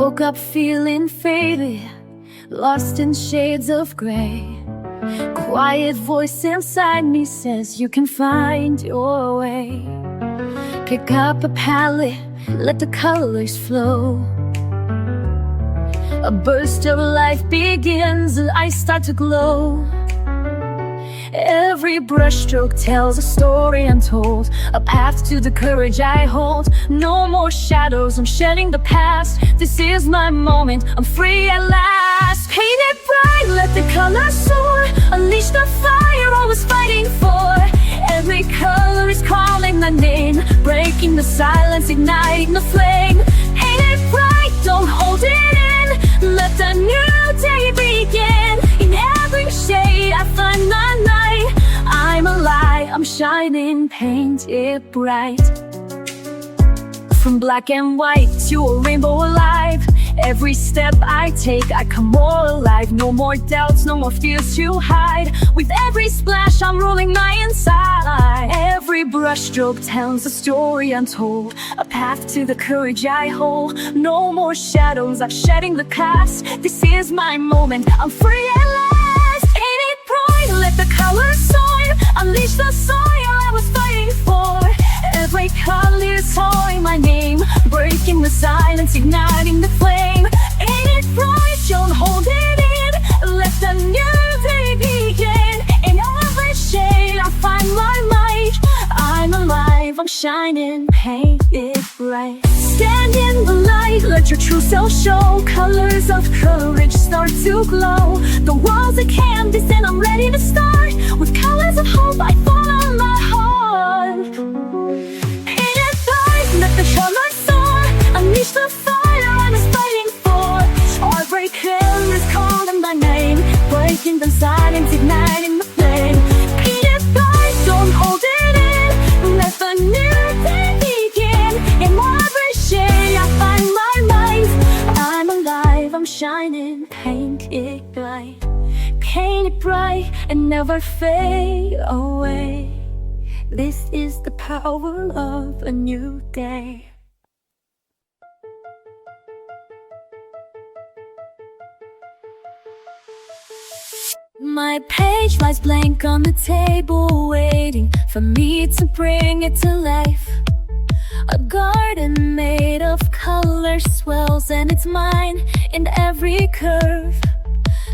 woke up feeling faded, lost in shades of gray. Quiet voice inside me says you can find your way. Pick up a palette, let the colors flow. A burst of life begins and I start to glow. Every brushstroke tells a story untold, a path to the courage I hold. No more shadows, I'm shedding the past. This is my moment, I'm free at last. Paint it bright, let the colors soar. Unleash the fire I was fighting for. Every color is calling my name, breaking the silence, igniting the flame. Paint it bright, don't hold it in. Let the new day begin. In every shade I find my light. I'm alive, I'm shining, paint it bright. From black and white to a rainbow alive. Every step I take, I come more alive. No more doubts, no more fears to hide. With every splash, I'm rolling my inside. Every brushstroke tells a story untold, a path to the courage I hold. No more shadows, I'm shedding the past. This is my moment, I'm free at last. Paint it bright, let the colors soar. Unleash the soil I was fighting for. Every color is calling my name, breaking the silence, igniting the flame. Ain't it bright, don't hold it in. Let the new day begin. In every shade I find my light. I'm alive, I'm shining, paint it bright. Stand in the light, let your true self show. Colors of courage start to glow. The world's a canvas and I'm ready to start. With colors of hope I follow my heart. Paint it bright, let the colors soar. Unleash the fire I was fighting for. Every color is calling my name, breaking the silence, igniting the flame. Paint it bright, don't hold it in. Let the new day begin. In every shade I find my light. I'm alive, I'm shining, paint it bright. Paint it bright and never fade away. This is the power of a new day. My page lies blank on the table, waiting for me to bring it to life. A garden made of color swells and it's mine in every curve.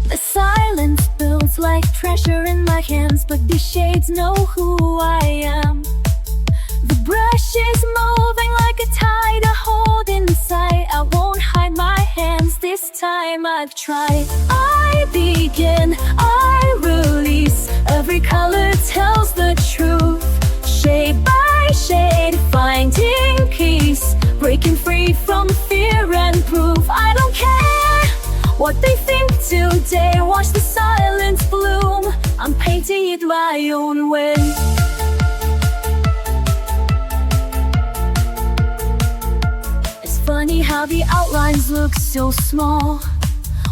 The silence builds like treasure in my hands, but these shades know who I am. The brush is moving like a tide, I hold inside. I won't hide my hands, this time I've tried. I begin, I release. Every color tells the truth. Shade by shade, finding peace. Breaking free from fear and proof. I don't care what they think today, watch the silence bloom. I'm painting it my own way. It's funny how the outlines look so small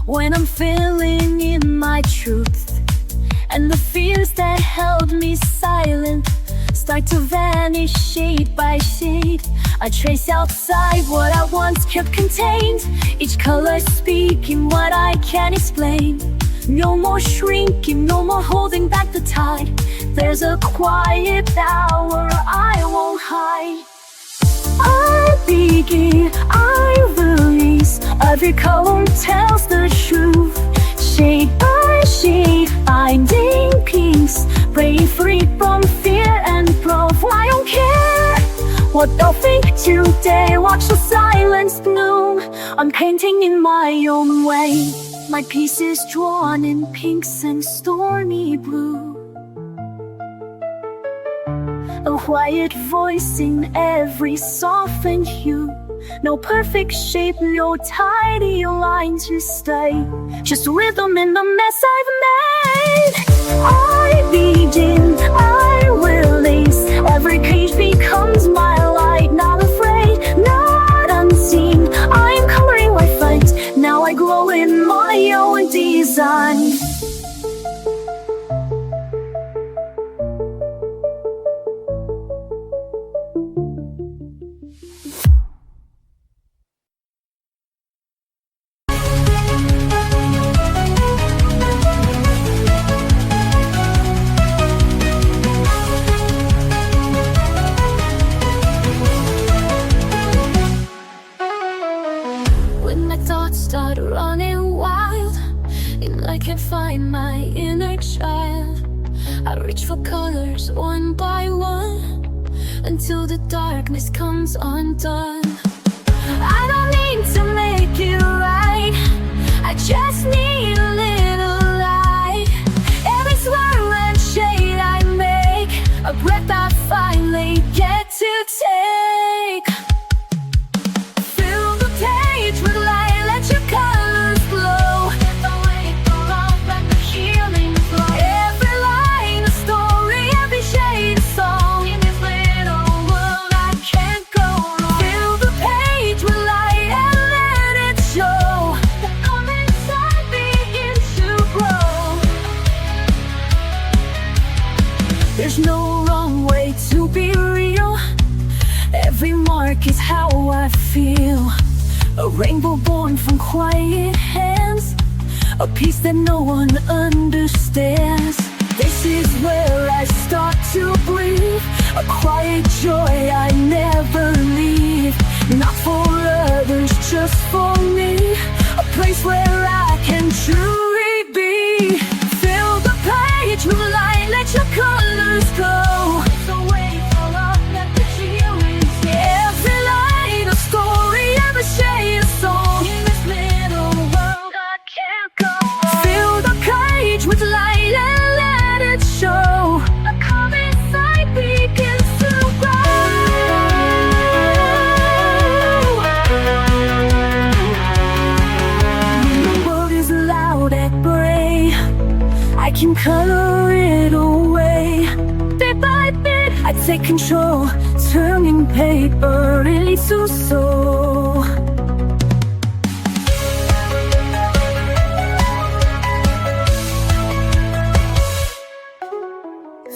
when I'm filling in my truth. And the fears that held me silent start to vanish shade by shade. I trace outside what I once kept contained, each color speaking what I can't explain. No more shrinking, no more holding back the tide. There's a quiet power I won't hide. I begin, I release. Every color tells the truth. Shade by shade, finding peace. Breaking free from fear and proof. I don't care what they'll think today, watch the silence bloom. I'm painting in my own way. My piece is drawn in pinks and stormy blue. A quiet voice in every softened hue. No perfect shape, no tidy line to stay. Just rhythm in the mess I've made. I begin, I release. Every page becomes my light. Not afraid, not unseen. I'm coloring my fight. Now I glow in my own design. running wild, and I can't find my inner child. I reach for colors one by one, until the darkness comes undone. I don't need to make it right, I just need a little light. Every swirl and shade I make, a breath I finally get to take. Fill the page with light, let your colors glow. Let the weight fall off, let the healing flow. Every line a story, every shade a song. In this little world I can't go wrong. Fill the page with light and let it show. The calm inside begins to grow. There's no wrong way to be real. Every mark is how I feel. A rainbow born from quiet hands, a peace that no one understands. This is where I start to breathe, a quiet joy I never leave. Not for others, just for me, a place where I can truly be. Fill the page with light, let your colors go. So wait for love, let the healing flow. Every line a story, every shade a song. In this little world I can't go wrong. Fill the page with light and let it show. A calm inside begins to grow. The world is loud and gray, I can color it away. Bit by bit, I take control, turning paper into soul.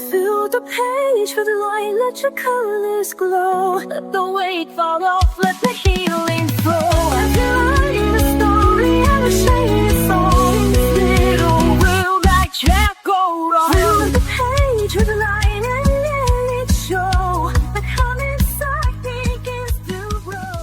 Fill the page with light, let your colors glow. Let the weight fall off, let the healing flow. Every line a story, every shade a song. In this little world I can't go wrong. Fill the page with light and let it show. The calm inside begins to grow.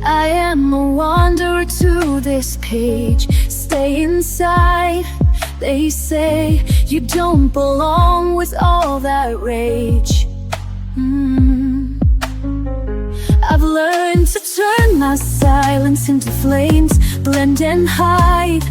I am a wanderer to this page. Stay inside, they say. You don't belong with all that rage. I've learned to turn my silence into flames, blend and hide.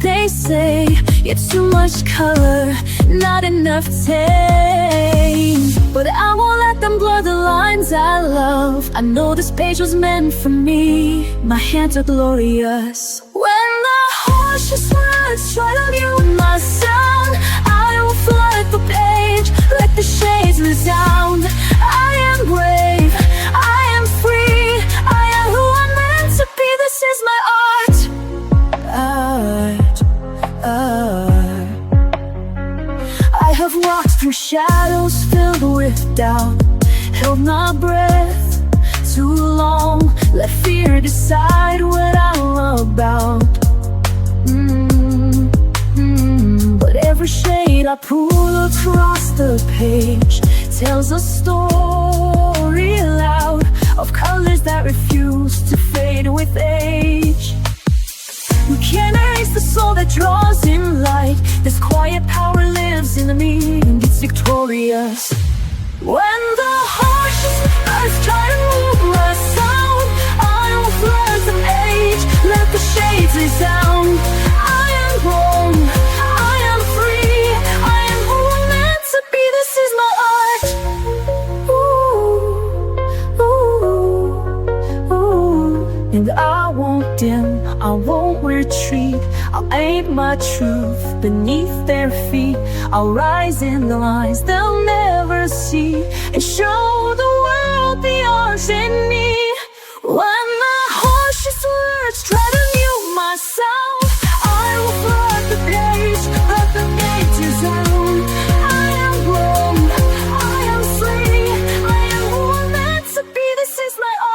They say it's too much color, not enough tame. But I won't let them blur the lines I love. I know this page was meant for me. My hands are glorious. When the harshest words try to mute my sound, I will flood the page, let the shades resound. I am brave, I am free, I am who I'm meant to be. This is my art. I have walked through shadows filled with doubt, held my breath too long, let fear decide what I'm about. But every shade I pull across the page tells a story loud, of colors that refuse to fade with age. You can't erase the soul that draws in light. This quiet power lives in me and it's victorious. When the harshest words try to move my sound, I will flood the page, let the shades resound. I am home, I am free, I am who I'm meant to be. This is my art. And I won't dim, I won't retreat. I'll aim my truth beneath their feet. I'll rise in the lines they'll never see, and show the world the arts in me. When the harshest words try to mute my sound, I will flood the page, let the gates resound. I am grown, I am free, I am who I'm meant to be. This is my art.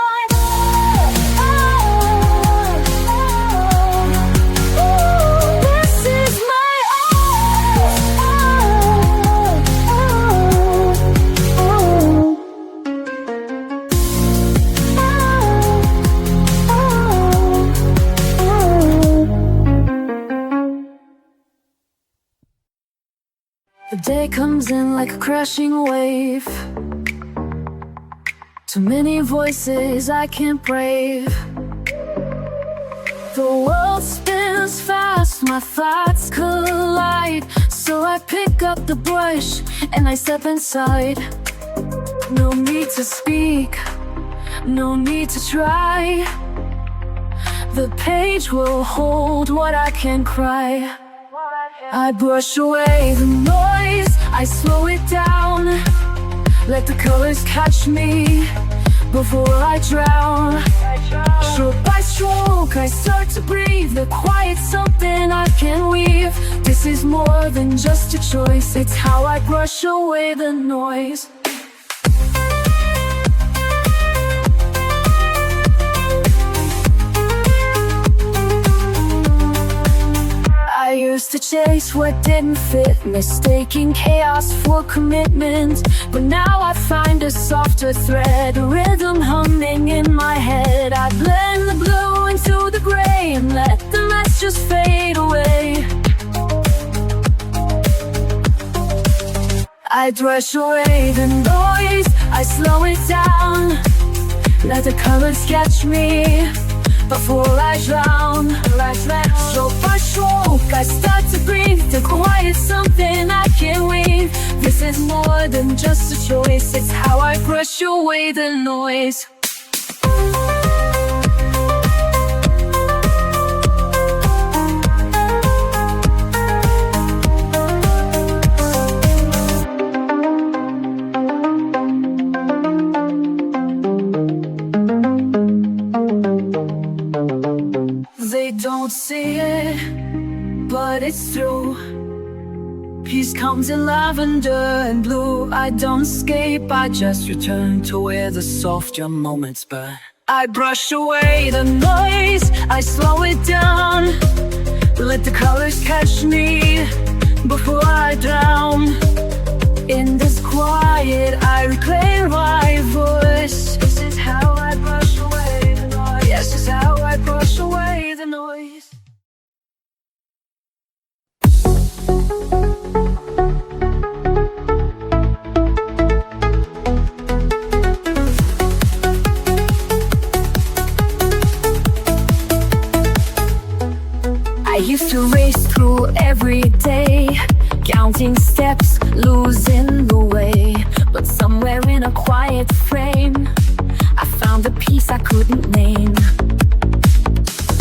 The day comes in like a crashing wave. Too many voices I can't brave. The world spins fast, my thoughts collide. So I pick up the brush and I step inside. No need to speak, no need to try. The page will hold what I can cry. I brush away the noise, I slow it down. Let the colors catch me before I drown. Stroke by stroke, I start to breathe. The quiet's something I can weave. This is more than just a choice, it's how I brush away the noise. I used to chase what didn't fit, mistaking chaos for commitment. But now I find a softer thread, a rhythm humming in my head. I blend the blue into the gray and let the rest just fade away. I brush away the noise, I slow it down. Let the colors catch me before I drown. Stroke by stroke, I start to breathe. The quiet's something I can weave. This is more than just a choice, it's how I brush away the noise. They don't see it, but it's true. Peace comes in lavender and blue. I don't escape, I just return to where the softer moments burn. I brush away the noise, I slow it down. Let the colors catch me before I drown. In this quiet, I reclaim my voice. This is how I brush away the noise. Yes, this is how I brush away the noise. I used to race through every day, counting steps, losing the way. But somewhere in a quiet frame, I found a peace I couldn't name.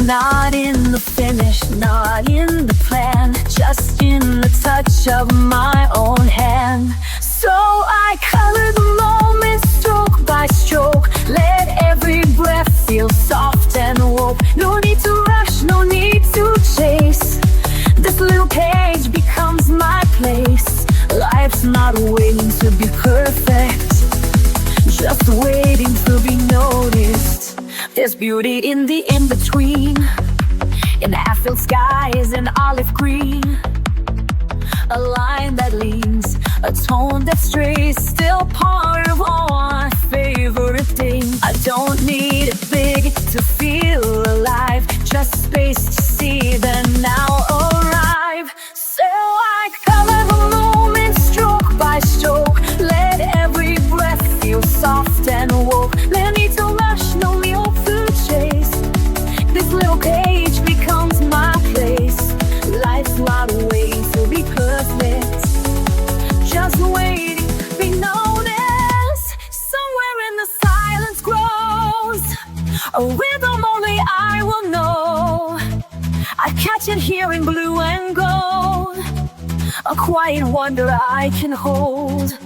Not in the finish, not in the plan, just in the touch of my own hand. So I color the moment stroke by stroke. Let every breath feel soft and woke. No need to rush, no need to chase. This little page becomes my place. Life's not waiting to be perfect, just waiting to be noticed. There's beauty in the in-between, in half-filled skies and olive green. A line that leans, a tone that strays, still part of all my favorite things. I don't need it big to feel alive, just space to see the now arrive. So I color the moment stroke by stroke. Let every breath feel soft and woke. No need to rush, no need to chase. This little page becomes my place. Life's not waiting to be perfect, just waiting to be noticed. Somewhere in the silence grows a rhythm only I will know. I catch it here in blue and gold, a quiet wonder I can hold.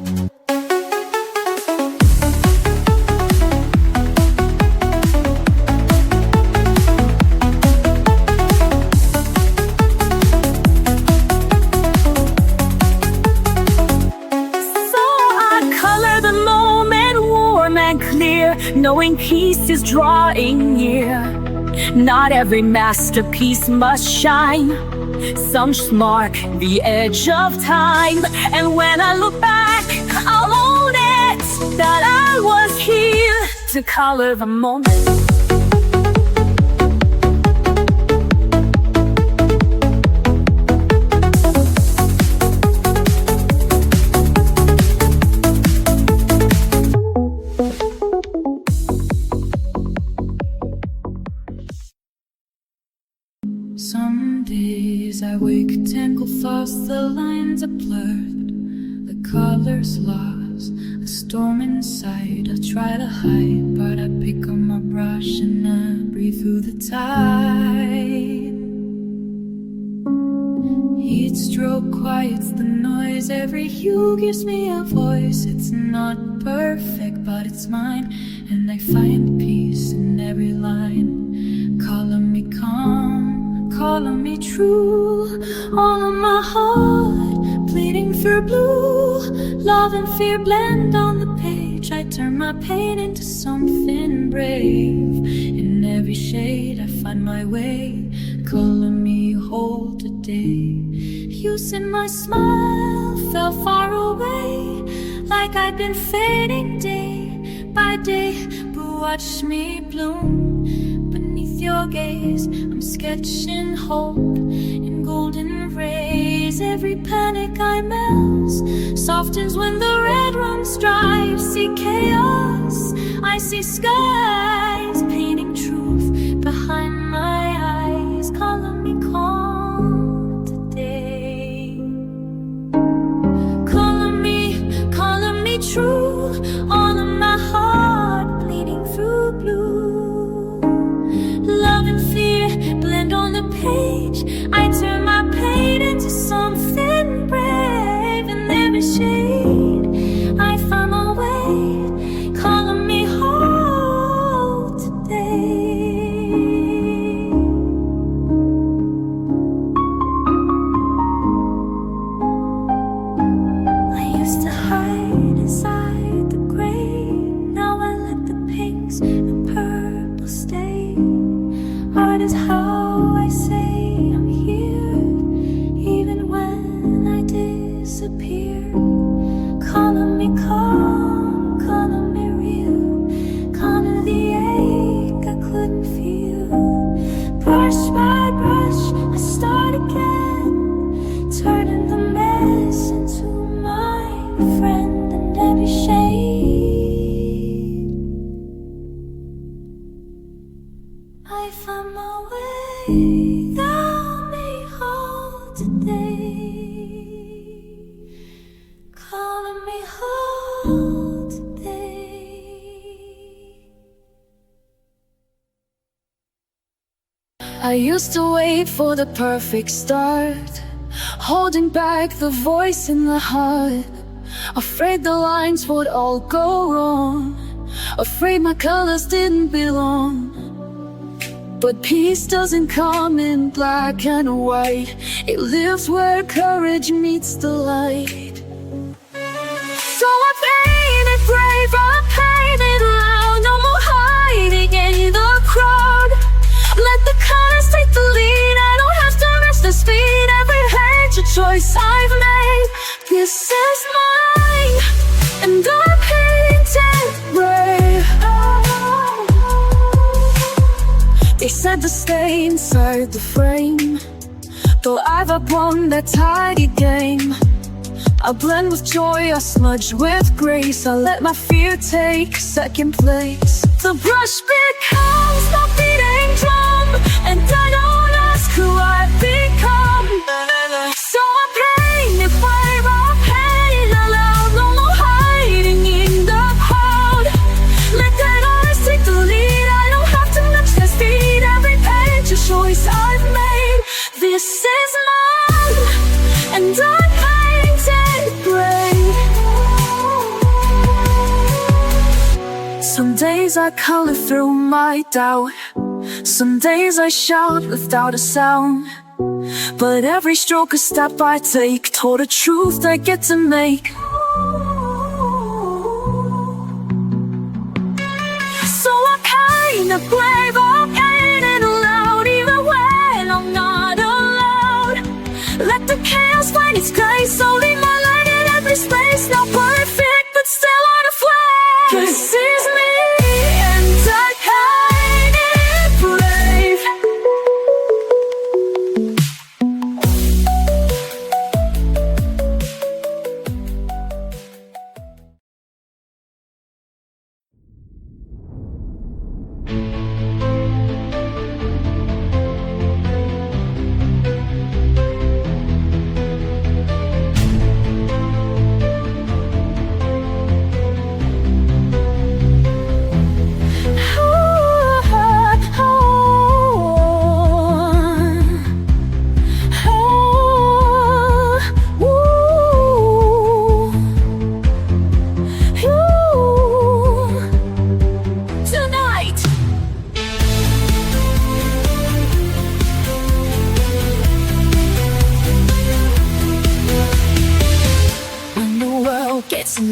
Knowing peace is drawing near. Not every masterpiece must shine. Some just mark the edge of time. And when I look back, I'll own it, that I was here to color the moment. days I wake, tangled thoughts, the lines are blurred, the colors lost, a storm inside. I try to hide, but I pick up my brush and I breathe through the tide. Heat stroke quiets the noise, every hue gives me a voice. It's not perfect, but it's mine, and I find peace in every line. Calling me calm, calling me true, all of my heart bleeding through blue. Love and fear blend on the page, I turn my pain into something brave. In every shade I find my way, calling me whole today. You said my smile fell far away, like I'd been fading day by day. But watch me bloom beneath your gaze. I'm sketching hope in golden rays. Every panic I melt softens when the red runs dry. I see chaos, I see skies, painting truth behind my eyes. Calling me calm today, calling me true, all of my heart bleeding through blue. Love and fear blend on the page, I turn my pain into something brave. In every shade I find my way, calling me whole today. I used to hide inside the gray, now I let the pinks and purples stay. Art is how I say I'm here, even when I disappear. Calling me calm, calling me real, calming the ache I couldn't feel. Brush by brush, I start again, turning the mess into my friend. And every shade I find my way, got me whole today, calling me whole today. I used to wait for the perfect start, holding back the voice in the heart, afraid the lines would all go wrong, afraid my colors didn't belong. But peace doesn't come in black and white, it lives where courage meets the light. So I painted brave, I painted loud, no more hiding in the crowd. Let the colors take the lead, I don't have to rush the speed. Every page a choice I've made, this is mine, and I painted brave. They said to stay inside the frame, though I've outgrown that tidy game. I blend with joy, I smudge with grace, I let my fear take second place. The brush becomes the beating drum, and I don't ask who I've become. So I paint it brave, I paint it aloud, no more hiding in the crowd. Let that eyes take the lead, I don't have to match their speed. Every page a choice I've made, this is mine, and I painted brave. Some days I color through my doubt, some days I shout without a sound. But every stroke a step I take toward a truth I get to make. So I paint it brave, I paint it aloud, even when I'm not allowed. Let the chaos find its grace, so leave my light in every space. Not perfect, but still on a flame. This is me, and I paint it brave.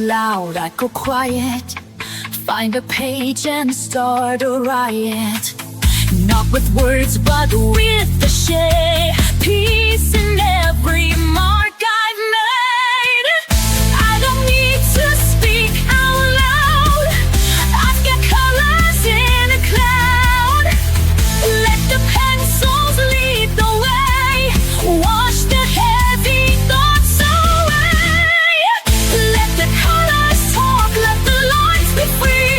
loud, I go quiet. Find a page and start a riot. Not with words, but with the shade. Peace in every mark I've made. I don't need to speak out loud. I've got colors in a cloud. Let the pencils lead the way. Wash the heavy thoughts away. Let the colors talk, let the lines be free.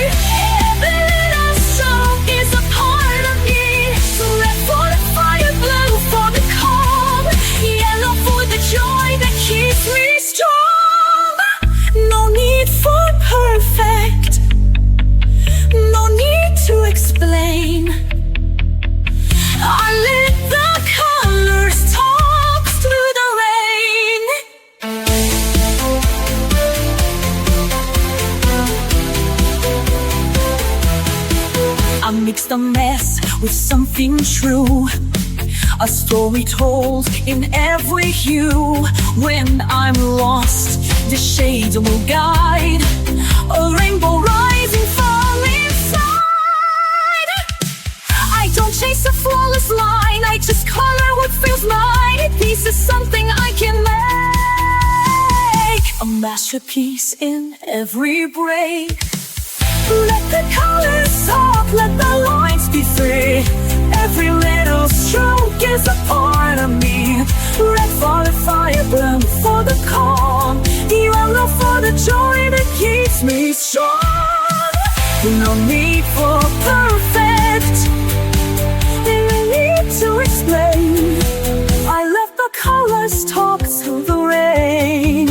Every little stroke is a part of me. Red for the fire, blue for the calm, yellow for the joy that keeps me strong. No need for perfect, no need to explain. I let the colors talk through the rain. I mix the mess with something true, a story told in every hue. When I'm lost, the shades will guide, a rainbow rising from inside. I don't chase a flawless line, I just color what feels mine. This is something I can make, a masterpiece in every break. Let the colors talk, let the lines be free. Every little stroke is a part of me. Red for the fire, blue for the calm, yellow for the joy that keeps me strong. No need for perfect, no need to explain. I let the colors talk through the rain.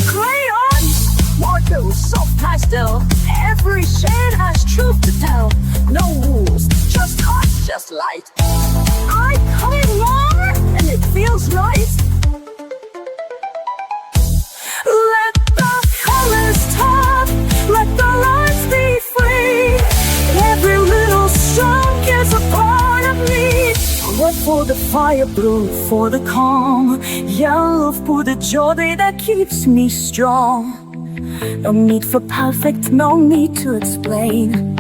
Crayons, water, soft pastel, every shade has truth to tell. No rules, just heart, just light. I color more and it feels right. Let the colors talk, let the lines be free. Every little stroke is a part of me. Red for the fire, blue for the calm, yellow for the joy that keeps me strong. No need for perfect, no need to explain.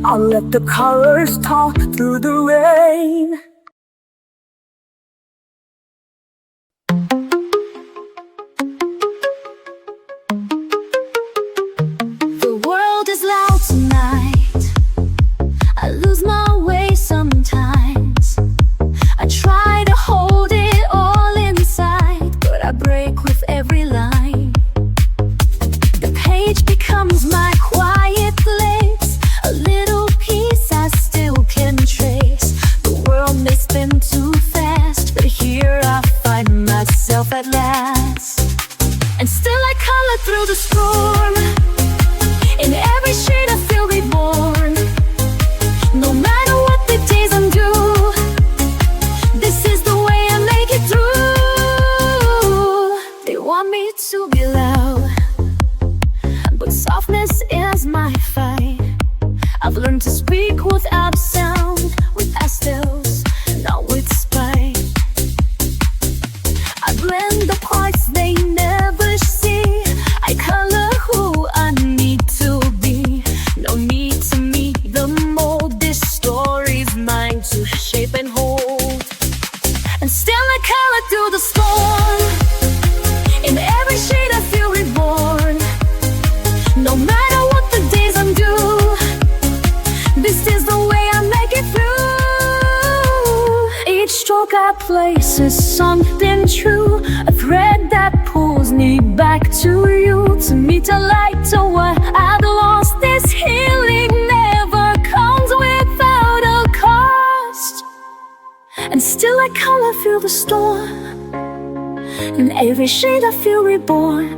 I'll let the colors talk through the rain. The world is loud tonight. I lose my way sometimes. I try to hold it all inside, but I break with every line. The page becomes my quiet place, a little piece I still can trace. The world may spin too fast, but here I find myself at last. And still I color through the storm. In every shade I feel reborn. No matter what the days undo, this is the way I make it through. They want me to be loud, but softness is my fight. I've learned to speak without sound, with pastels, not with spite. I blend the parts they never see. I color who I need to be. No need to meet the mold. This story's mine to shape and hold. And still I color through the storm. In every shade I feel reborn. No matter what the days undo, this is the way I make it through. Each stroke I place is something true, a thread that pulls me back to you, to meet a light to what I've lost. This healing never comes without a cost. And still I color through the storm. In every shade I feel reborn.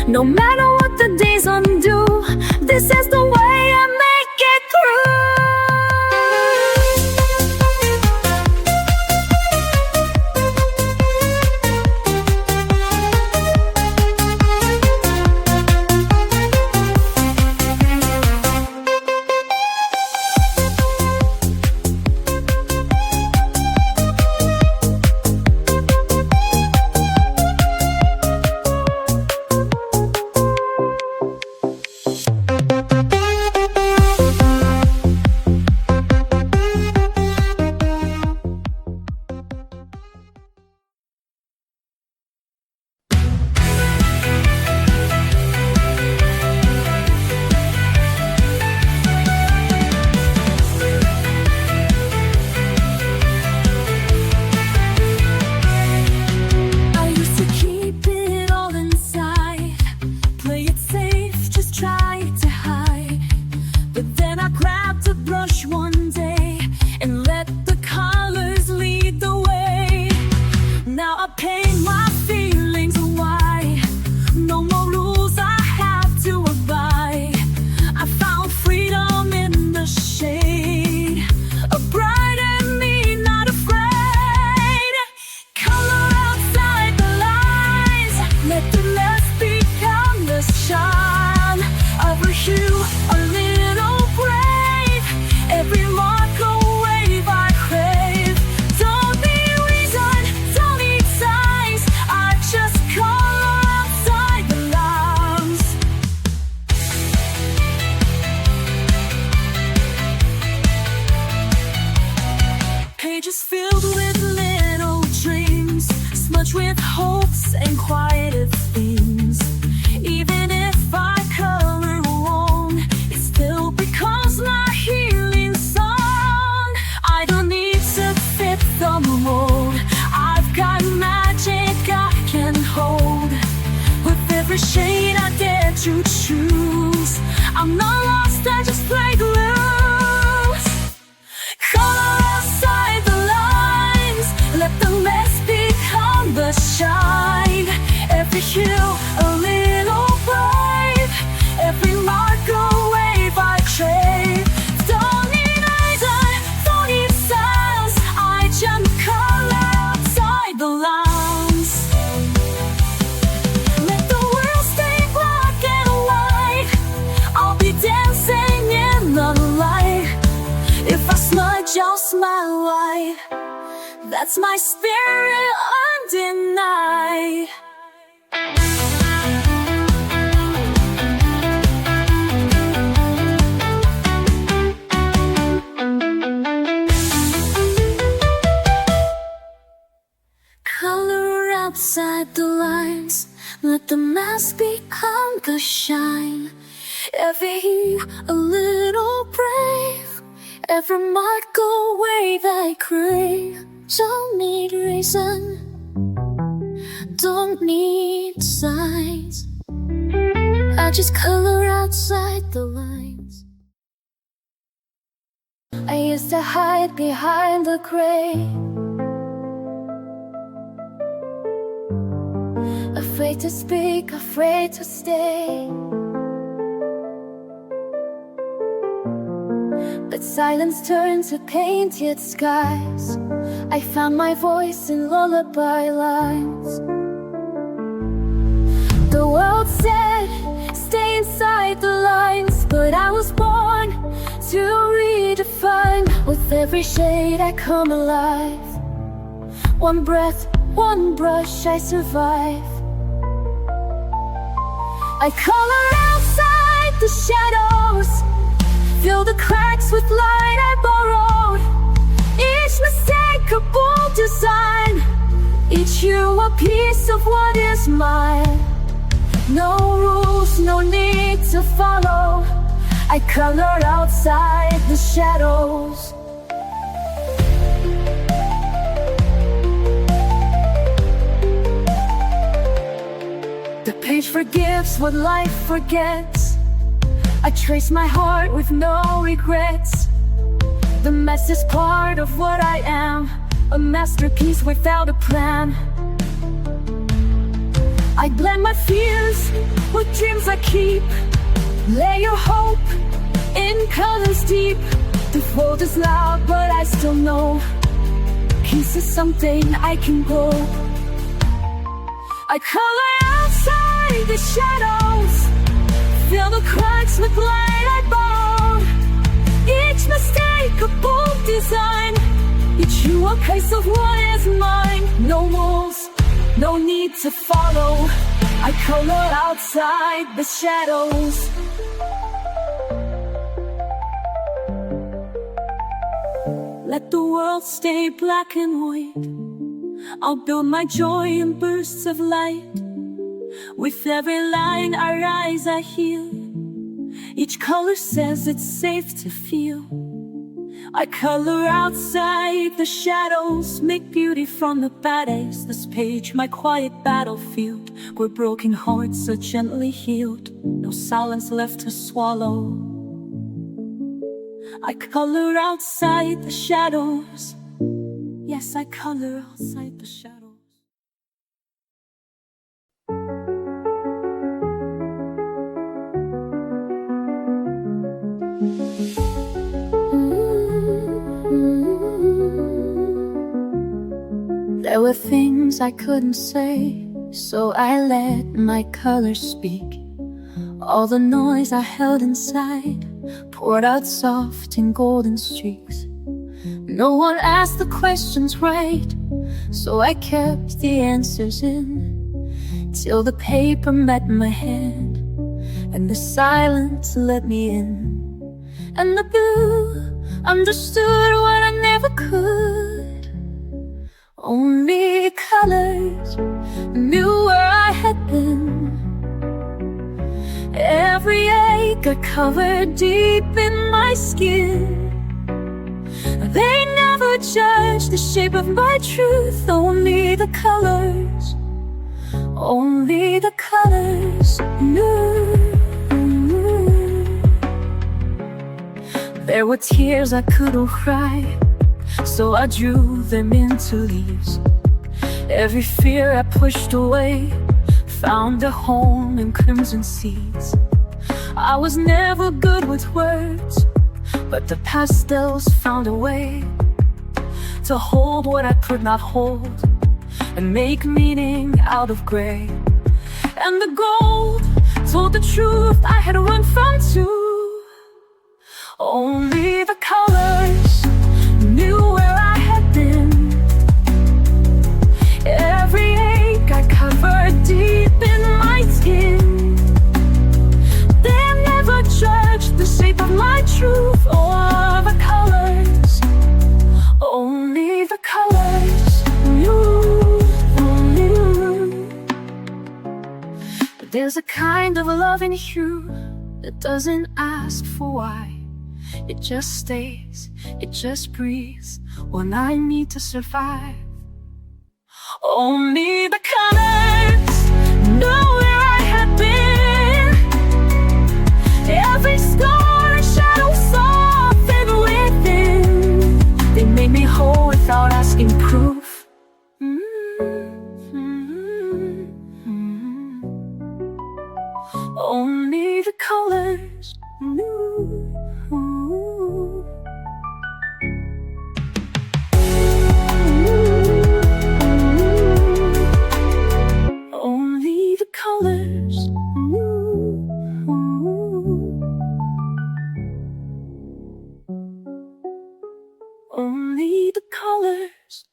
No matter what the days undo, this is the way I make it through. peace and quieter things. Even if I color alone, it still becomes my healing song. I don't need to fit the mold. I've got magic I can hold. With every shade I dare to choose, I'm not lost, I just play loose. Color outside the lines, let the mess become the shine. Every hue a little brave, every mark a wave I crave. Don't need eyes, I don't need styles, I just color outside the lines. Let the world stay black and white, I'll be dancing in the light. If I smudge, I'll smile wide. That's my spirit undenied. Color outside the lines, let the mask become the shine. Every hue a little brave, every mark a wave I crave. Don't need reason, don't need signs, I just color outside the lines. I used to hide behind the gray, afraid to speak, afraid to stay. But silence turned to painted skies. I found my voice in lullaby lines. The world said, stay inside the lines, but I was born to redefine. With every shade I come alive. One breath, one brush, I survive. I color outside the shadows, fill the cracks with light I borrowed. Each mistake a bold design, each hue a piece of what is mine. No rules, no need to follow, I color outside the shadows. The page forgives what life forgets. I trace my heart with no regrets. The mess is part of what I am, a masterpiece without a plan. I blend my fears with dreams I keep. Lay your hope in colors deep. The world is loud, but I still know peace is something I can grow. I color outside the shadows, fill the cracks with light I borrowed. Each mistake a bold design, each hue a piece of what is mine. No rules, no need to follow, I color outside the shadows. Let the world stay black and white, I'll build my joy in bursts of light. With every line I rise, I heal. Each color says it's safe to feel. I color outside the shadows, make beauty from the bad days. This page, my quiet battlefield, where broken hearts are gently healed. No silence left to swallow. I color outside the shadows. Yes, I color outside the shadows. There were things I couldn't say, so I let my colors speak. All the noise I held inside poured out soft in golden streaks. No one asked the questions right, so I kept the answers in, till the paper met my hand, and the silence let me in. And the blue understood what I never could. Only colors knew got covered deep in my skin. They never judged the shape of my truth, only the colors, only the colors knew. There were tears I couldn't cry, so I drew them into leaves. Every fear I pushed away found a home in crimson seeds. I was never good with words, but the pastels found a way to hold what I could not hold and make meaning out of gray. And the gold told the truth I had run from too. Only the colors knew where I had been. Every ache I covered deep in my skin. They never judged the shape of my truth or the colors. Only the colors knew. But there's a kind of love in you that doesn't ask for why. It just stays, it just breathes when I need to survive. Only the colors knew where I had been. Every scar and shadow softened within. They made me whole without asking proof. Only the colors knew. Only the colors knew. Only the colors.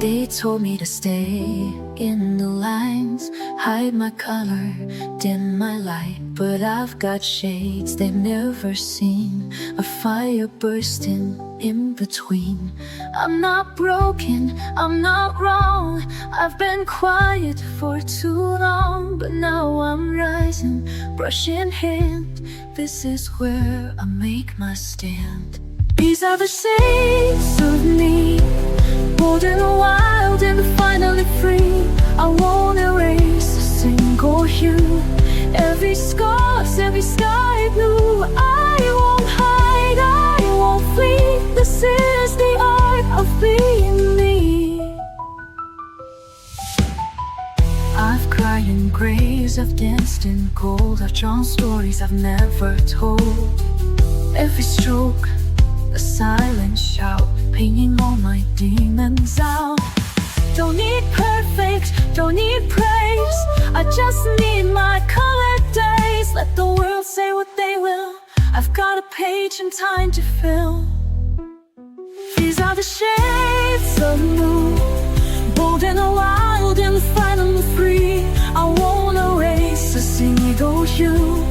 They told me to stay in the lines, hide my color, dim my light. But I've got shades they've never seen, a fire bursting in between. I'm not broken, I'm not wrong. I've been quiet for too long, but now I'm rising, brush in hand. This is where I make my stand. These are the shades of me, bold and wild and finally free. I won't erase a single hue. Every scar's, every sky blue. I won't hide, I won't flee. This is the art of being me. I've cried in graves, I've danced in gold, I've drawn stories I've never told. Every stroke, a silent shout, painting all my demons out. Don't need perfect, don't need praise, I just need my colored days. Let the world say what they will, I've got a page and time to fill. These are the shades of blue, bold and wild and finally free. I won't erase a single hue.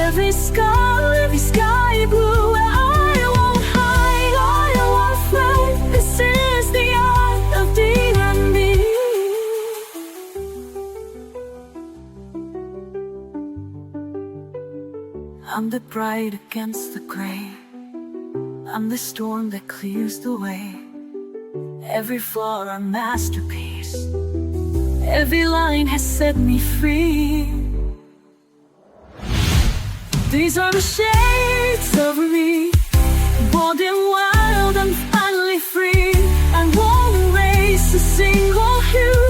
Every scar, every sky blue. I'm the bright against the gray, I'm the storm that clears the way. Every flaw a masterpiece, every line has set me free. These are the shades of me, bold and wild and finally free. I won't erase a single hue.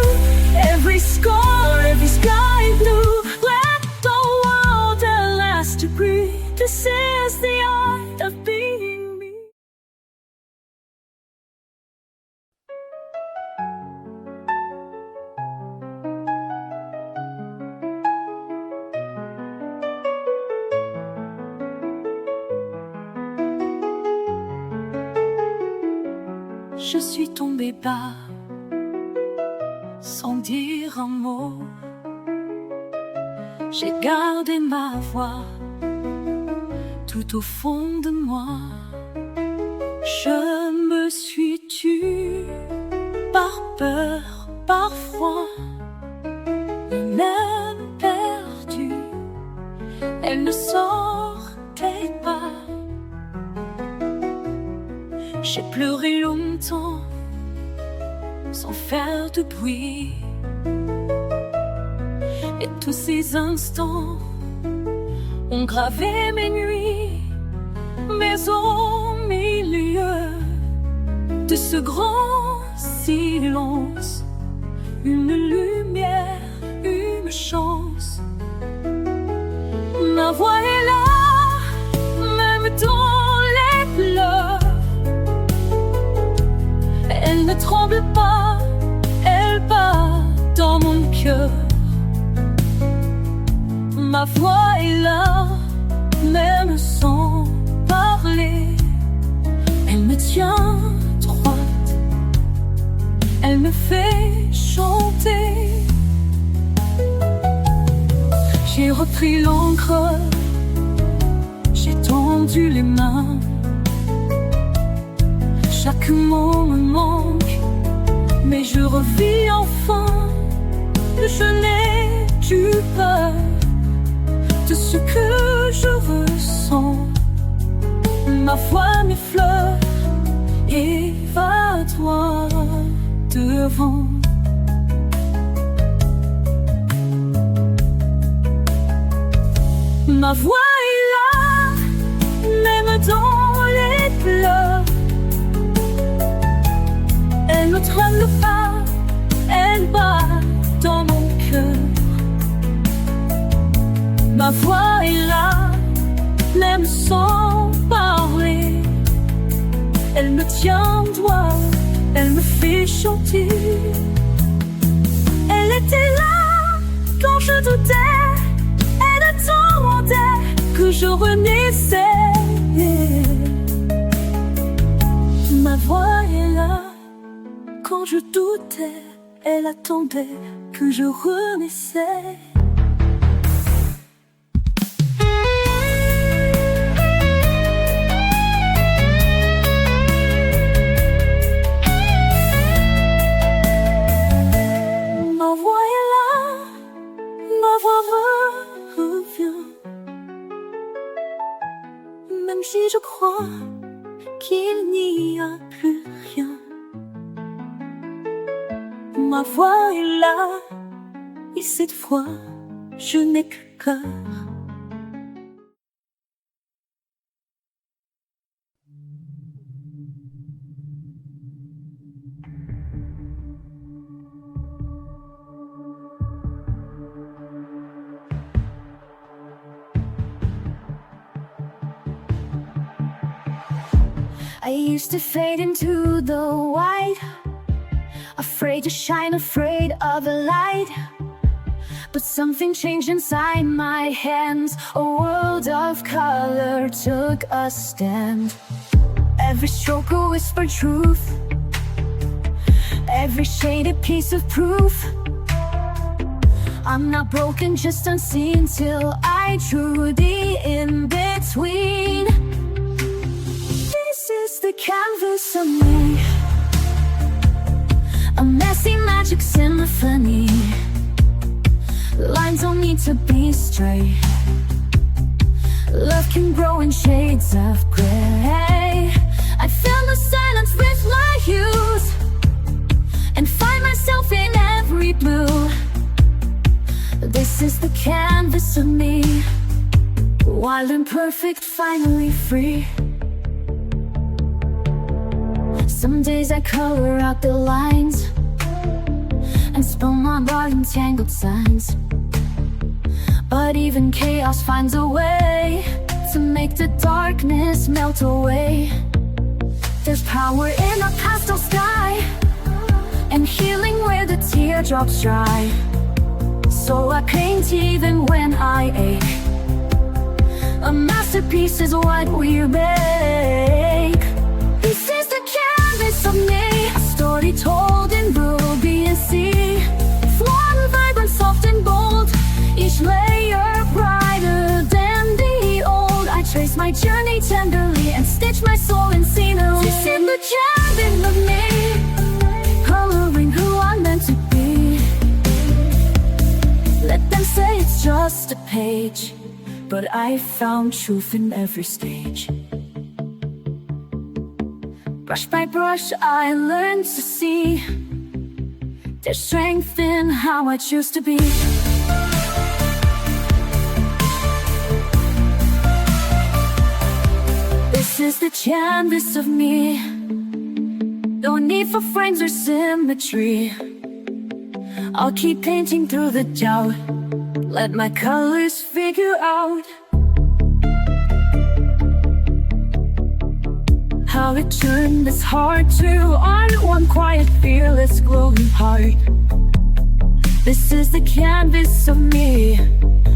Every scar, every sky blue. Let the world at last to breathe. This is the art of being me. je suis tombée bas, sans dire un mot. J'ai gardé ma voix tout au fond de moi. Je me suis tue par peur, par froid, même perdue. Elle ne sortait pas. J'ai pleuré longtemps sans faire de bruit. Et tous ces instants ont gravé mes nuits. Mais au milieu de ce grand silence, une lumière, une chance. Ma voix est là, même dans les pleurs. Elle ne tremble pas, elle bat dans mon cœur. Ma voix est là, même sans parler. Elle me tient droite, elle me fait chanter. J'ai repris l'encre, j'ai tendu les mains. Chaque mot me manque, mais je revis enfin. Je n'ai plus peur de ce que je ressens. Ma voix m'effleure et va droit devant. Ma voix est là, même dans les pleurs. Elle ne tremble pas, elle bat dans mon cœur. Ma voix est là, même sans parler. Elle me tient droit, elle me fait chanter. Elle était là quand je doutais, elle attendait que je renaissais. Ma voix est là quand je doutais, elle attendait que je renaissais. Même si je crois qu'il n'y a plus rien, ma voix est là, et cette fois, je n'ai que cœur. I used to fade into the white, afraid to shine, afraid of the light. But something changed inside my hands. A world of color took a stand. Every stroke a whispered truth, every shade a piece of proof. I'm not broken, just unseen, till I drew the in-between. This is the canvas of me, a messy magic symphony. Lines don't need to be straight. Love can grow in shades of gray. I fill the silence with my hues and find myself in every blue. This is the canvas of me, wild and perfect, finally free. Some days I color out the lines and spell my body in tangled signs. But even chaos finds a way to make the darkness melt away. There's power in a pastel sky and healing where the teardrops dry. So I paint even when I ache. A masterpiece is what we make. This is the canvas of me, story told in ruby and sea. Flawed, vibrant, soft and bold, each layer brighter than the old. I trace my journey tenderly and stitch my soul in scenery. This is the canvas of me, coloring who I'm meant to be. Let them say it's just a page, but I found truth in every stage. Brush by brush I learned to see there's strength in how I choose to be. This is the canvas of me, no need for frames or symmetry. I'll keep painting through the doubt, let my colors figure out how it turned this heart to art. One quiet, fearless, glowing heart. This is the canvas of me,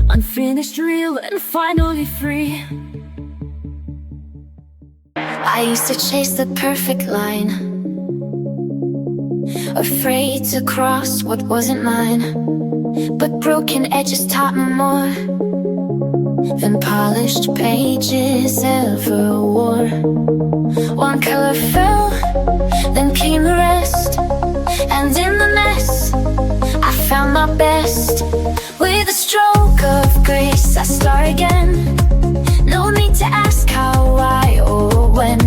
unfinished, real, and finally free. I used to chase the perfect line, afraid to cross what wasn't mine. But broken edges taught me more than polished pages ever wore. One color fell, then came the rest, and in the mess I found my best. With a stroke of grace I start again. No need to ask how, why, or when.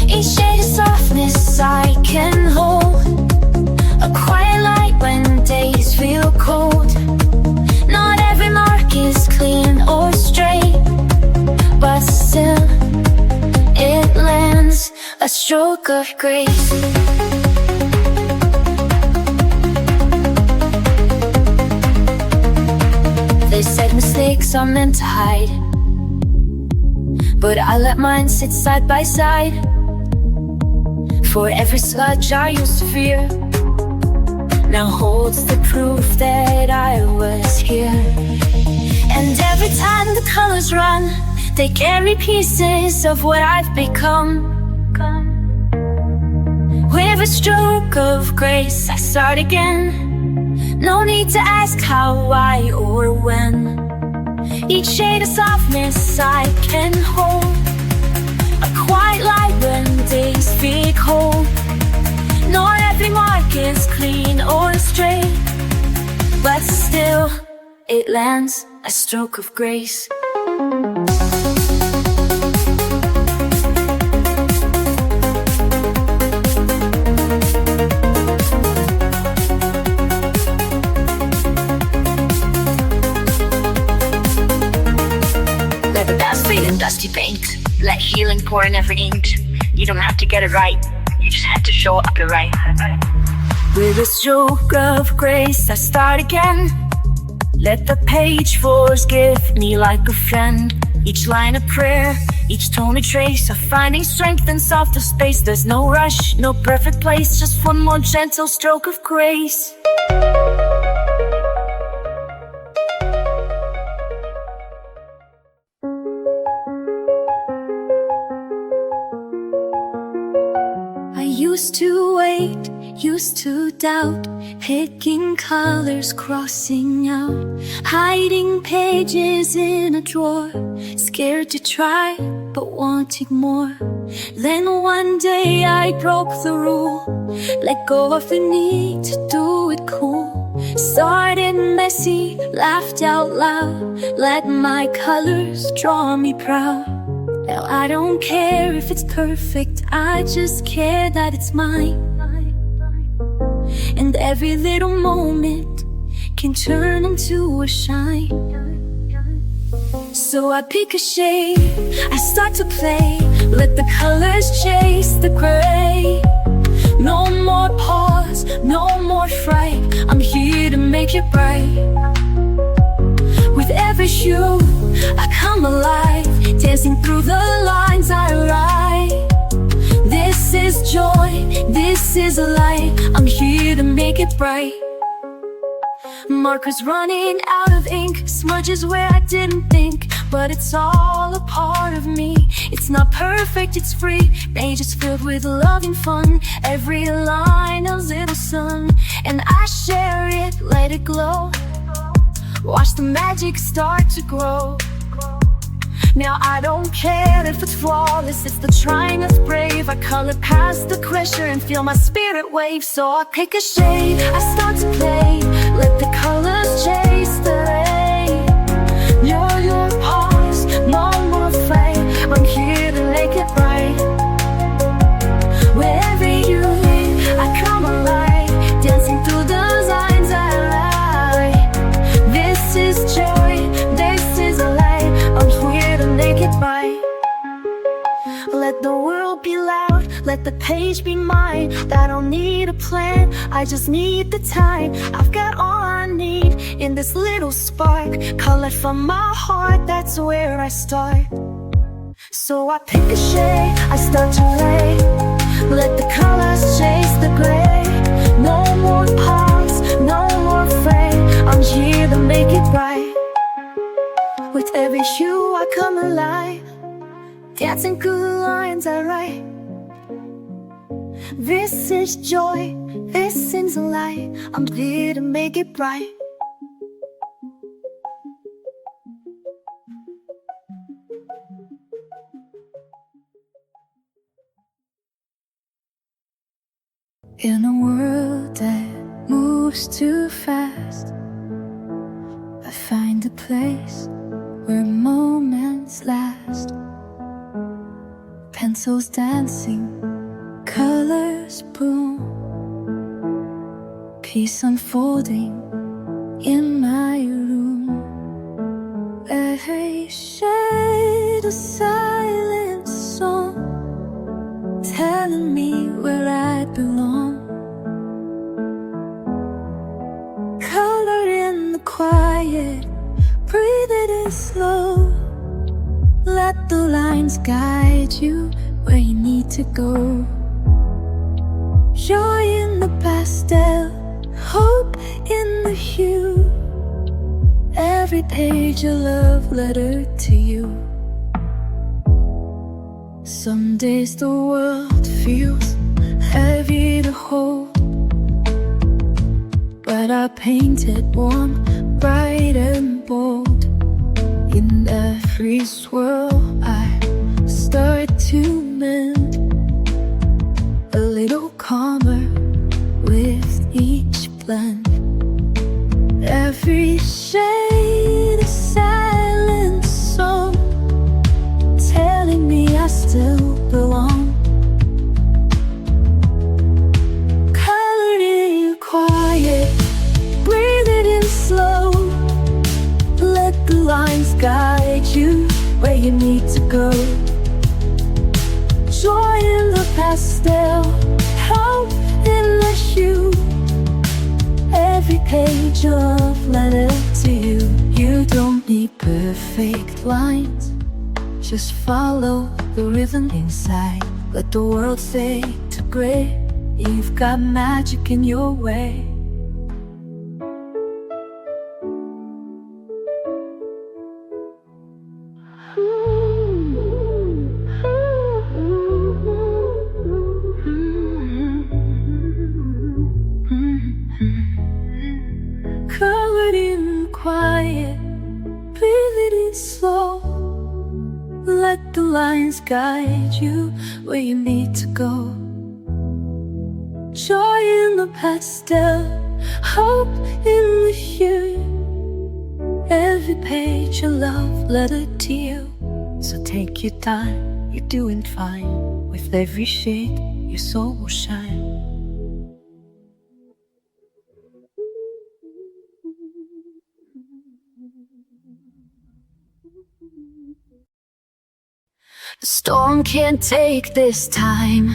Each shade of softness I can hold, a quiet light when days feel cold. Not every mark is clean or straight, but still it lands, a stroke of grace. They said mistakes are meant to hide, but I let mine sit side by side. For every sludge I used to fear now holds the proof that I was here. And every time the colors run, they carry pieces of what I've become. With a stroke of grace I start again. No need to ask how, why, or when. Each shade of softness I can hold, a quiet light when days feel cold. Not every mark is clean or straight, but still it lands, a stroke of grace. Let the past fade in dusty paint, let healing pour in every ink. You don't have to get it right, you just have to show up right. With a stroke of grace I start again. Let the page forgive me like a friend. Each line a prayer, each tone a trace of finding strength in softer space. There's no rush, no perfect place, just one more gentle stroke of grace. Used to wait, used to doubt, picking colors, crossing out, hiding pages in a drawer, scared to try, but wanting more. Then one day I broke the rule, let go of the need to do it cool. Started messy, laughed out loud, let my colors draw me proud. Now I don't care if it's perfect, I just care that it's mine. And every little moment can turn into a shine. So I pick a shade, I start to play, let the colors chase the gray. No more pause, no more fright, I'm here to make it bright. With every hue, I come alive, dancing through the lines I write. This is joy, this is a light, I'm here to make it bright. Markers running out of ink, smudges where I didn't think. but it's all a part of me. It's not perfect, it's free. Pages filled with love and fun. Every line a little sun, and I share it, let it glow. Watch the magic start to grow. Now I don't care if it's flawless, it's the trying that's brave. I color past the pressure and feel my spirit wave. So I pick a shade, I start to play. Let the colors chase the ray. You're your pause, no more afraid. I'm here to make it right. Wherever you lead, I come alive, dancing through the lines I write. This is joy, this is a light. I'm here to make it right. Let the world be loud, let the page be mine. I don't need a plan, I just need the time. I've got all I need in this little spark, colored from my heart, that's where I start. So I pick a shade, I start to lay. Let the colors chase the gray. No more pause, no more frame. I'm here to make it right. With every hue I come alive, dancing through the lines I write. This is joy, this is a light. I'm here to make it bright. In a world that moves too fast, I find a place where moments last. Pencils dancing, colors bloom, peace unfolding in my room. Every shade a silent song, telling me where I belong. Colored in the quiet, breathe it in slow. Let the lines guide you where you need to go. Joy in the pastel, hope in the hue. Every page a love letter to you. Some days the world feels heavy to hold, but I paint it warm, bright and bold. In every swirl I start to mend, a little calmer with each blend. Every shade a silent song, telling me I still belong. Colored in quiet, breathe it in slow. Let the lines guide you where you need to go. Joy in the pastel, hope in the hue. Every page a love letter to you. You don't need perfect lines, just follow the rhythm inside. Let the world fade to gray. You've got magic in your way. Colored in quiet, breathe it in slow. Let the lines guide you where you need to go. Joy in the pastel, hope in the hue. Every page a love letter to you. So take your time, you're doing fine. With every shade, your soul will shine. The storm can't take this time.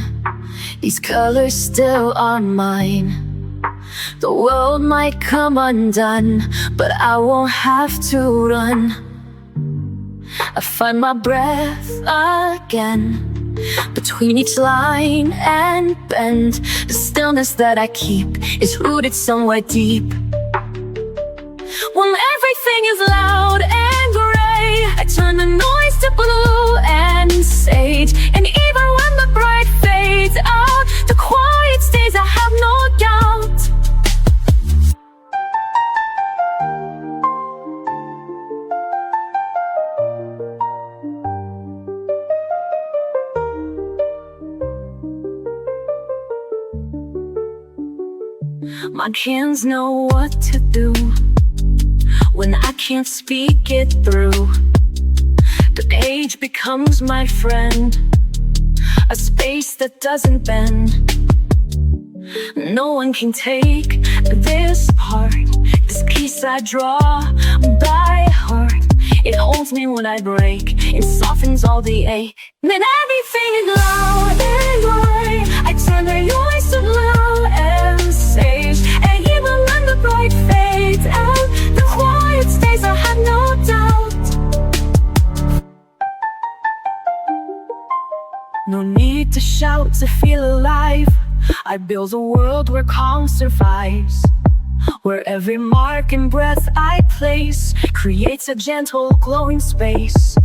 These colors still are mine. The world might come undone, but I won't have to run. I find my breath again between each line and bend. The stillness that I keep is rooted somewhere deep. When everything is loud and gray, I turn turn the noise to blue and sage. And even when the bright fades out, the quiet stays, I have no doubt. My hands know what to do when I can't speak it through. The page becomes my friend, a space that doesn't bend. No one can take this part, this piece I draw by heart. It holds me when I break, it softens all the ache. Then everything is loud and gray, I turn the noise to blue and sage. And even when the bright fades out, the quiet stays, I have no doubt. No need to shout to feel alive. I build a world where calm survives, where every mark and breath I place creates a gentle glowing space.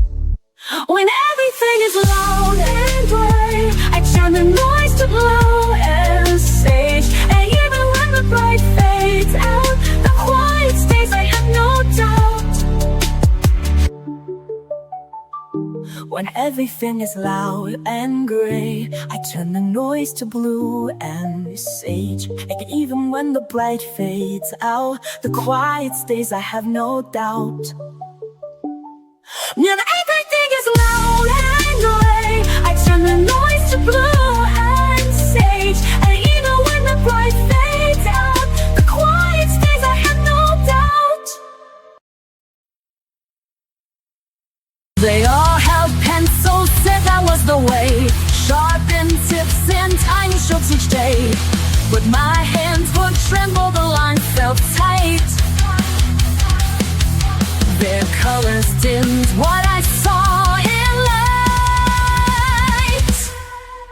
When everything is loud and gray, I turn the noise to blue and sage. And even when the bright fades out, the quiet stays, I have no doubt. When everything is loud and gray, I turn the noise to blue and sage. And even when the bright fades out, the quiet stays, I have no doubt. When everything is loud and gray, I turn the noise to blue and sage. And even when the bright fades out, the quiet stays, I have no doubt. They all held pencils, said that was the way, sharpened tips and tiny strokes each day. But my hands would tremble, the line felt tight. Their colors dimmed what I saw in light.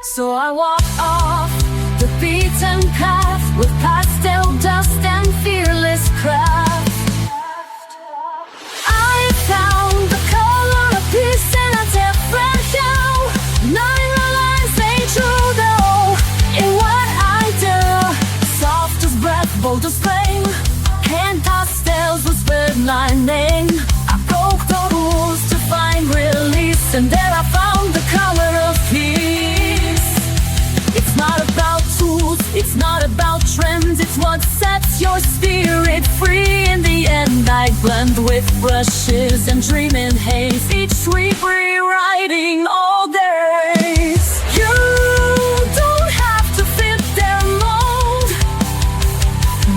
So I walked off the beaten path with pastel dust and fearless craft. I found the color of peace in a different hue, not in the lines they drew though, in what I do. Soft as breath, bold as flame, hand pastels whispered my name. I broke the rules to find release, and there I found the color of peace. It's not about tools, it's not about trends, it's what sets your spirit free. In the end I blend with brushes and dream in haze, each sweep rewriting all days. You don't have to fit their mold,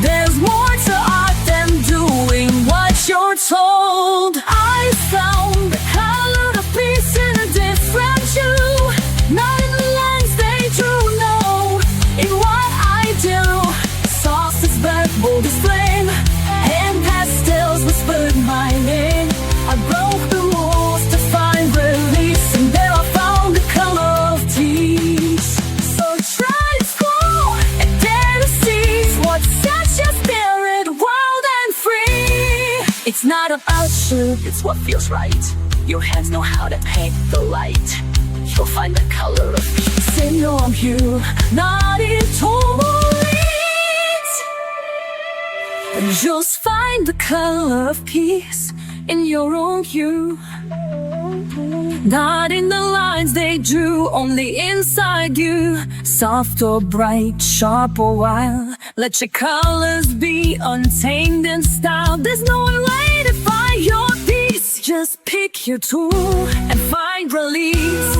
there's more to art than doing what you're told. I found the color of peace in a different hue, not in the lines they drew, no, in what I do. Soft as bird, bold as flame, hand pastels whispered my name. I broke the rules to find release, and there I found the color of peace. So try to scroll and dare to seize what sets your spirit wild and free. It's not about shoot, it's what feels right. Your hands know how to paint the light. You'll find the color of peace in your hue, not in tourmalines. And just find the color of peace in your own hue, not in the lines they drew, only inside you. Soft or bright, sharp or wild, let your colors be untamed in style. There's no way to find your peace, just pick your tool and find release.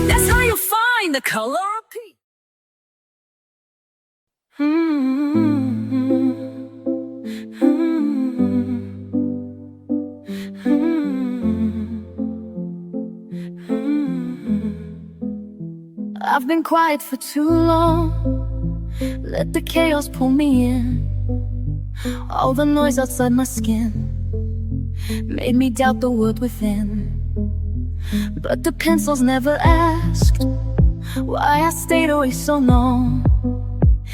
That's how you find the color of peace. I've been quiet for too long, let the chaos pull me in. All the noise outside my skin made me doubt the word within. But the pencils never asked why I stayed away so long.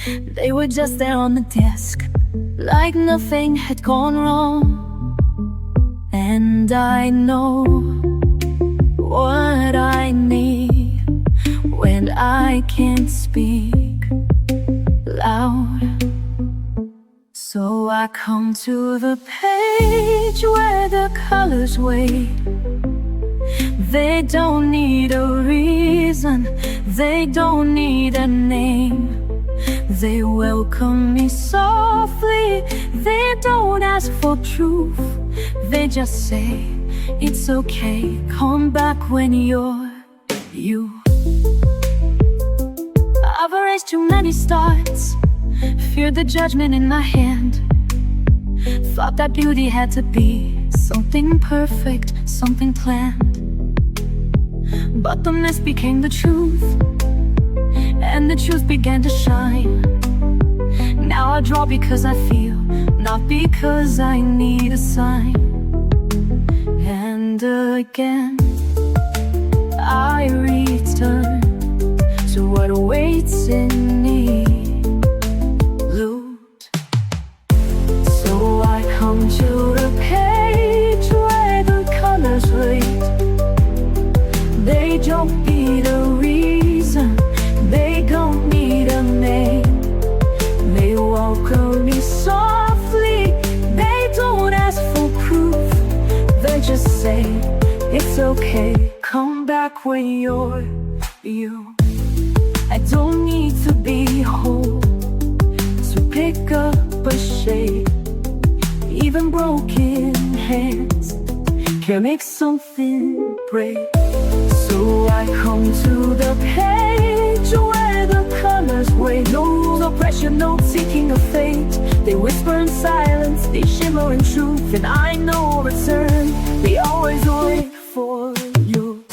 They were just there on the desk, like nothing had gone wrong. And I know can't speak loud. So I come to the page where the colors wait. They don't need a reason, they don't need a name. They welcome me softly, they don't ask for proof. They just say, it's okay, come back when you're you. I've erased too many starts, feared the judgment in my hand. Thought that beauty had to be something perfect, something planned. But the mist became the truth, and the truth began to shine. Now I draw because I feel, not because I need a sign. And again I return to what awaits in me. Loot. So I come to the page where the colors wait. They don't need a reason, they don't need a name. They welcome me softly, they don't ask for proof. They just say, it's okay, come back when you're you. I don't need to be whole to pick up a shade. Even broken hands can make something break. So I come to the page where the colors wait. No rules, no pressure, no seeking of fate. They whisper in silence, they shimmer in truth. And I know a return, they always wait for you.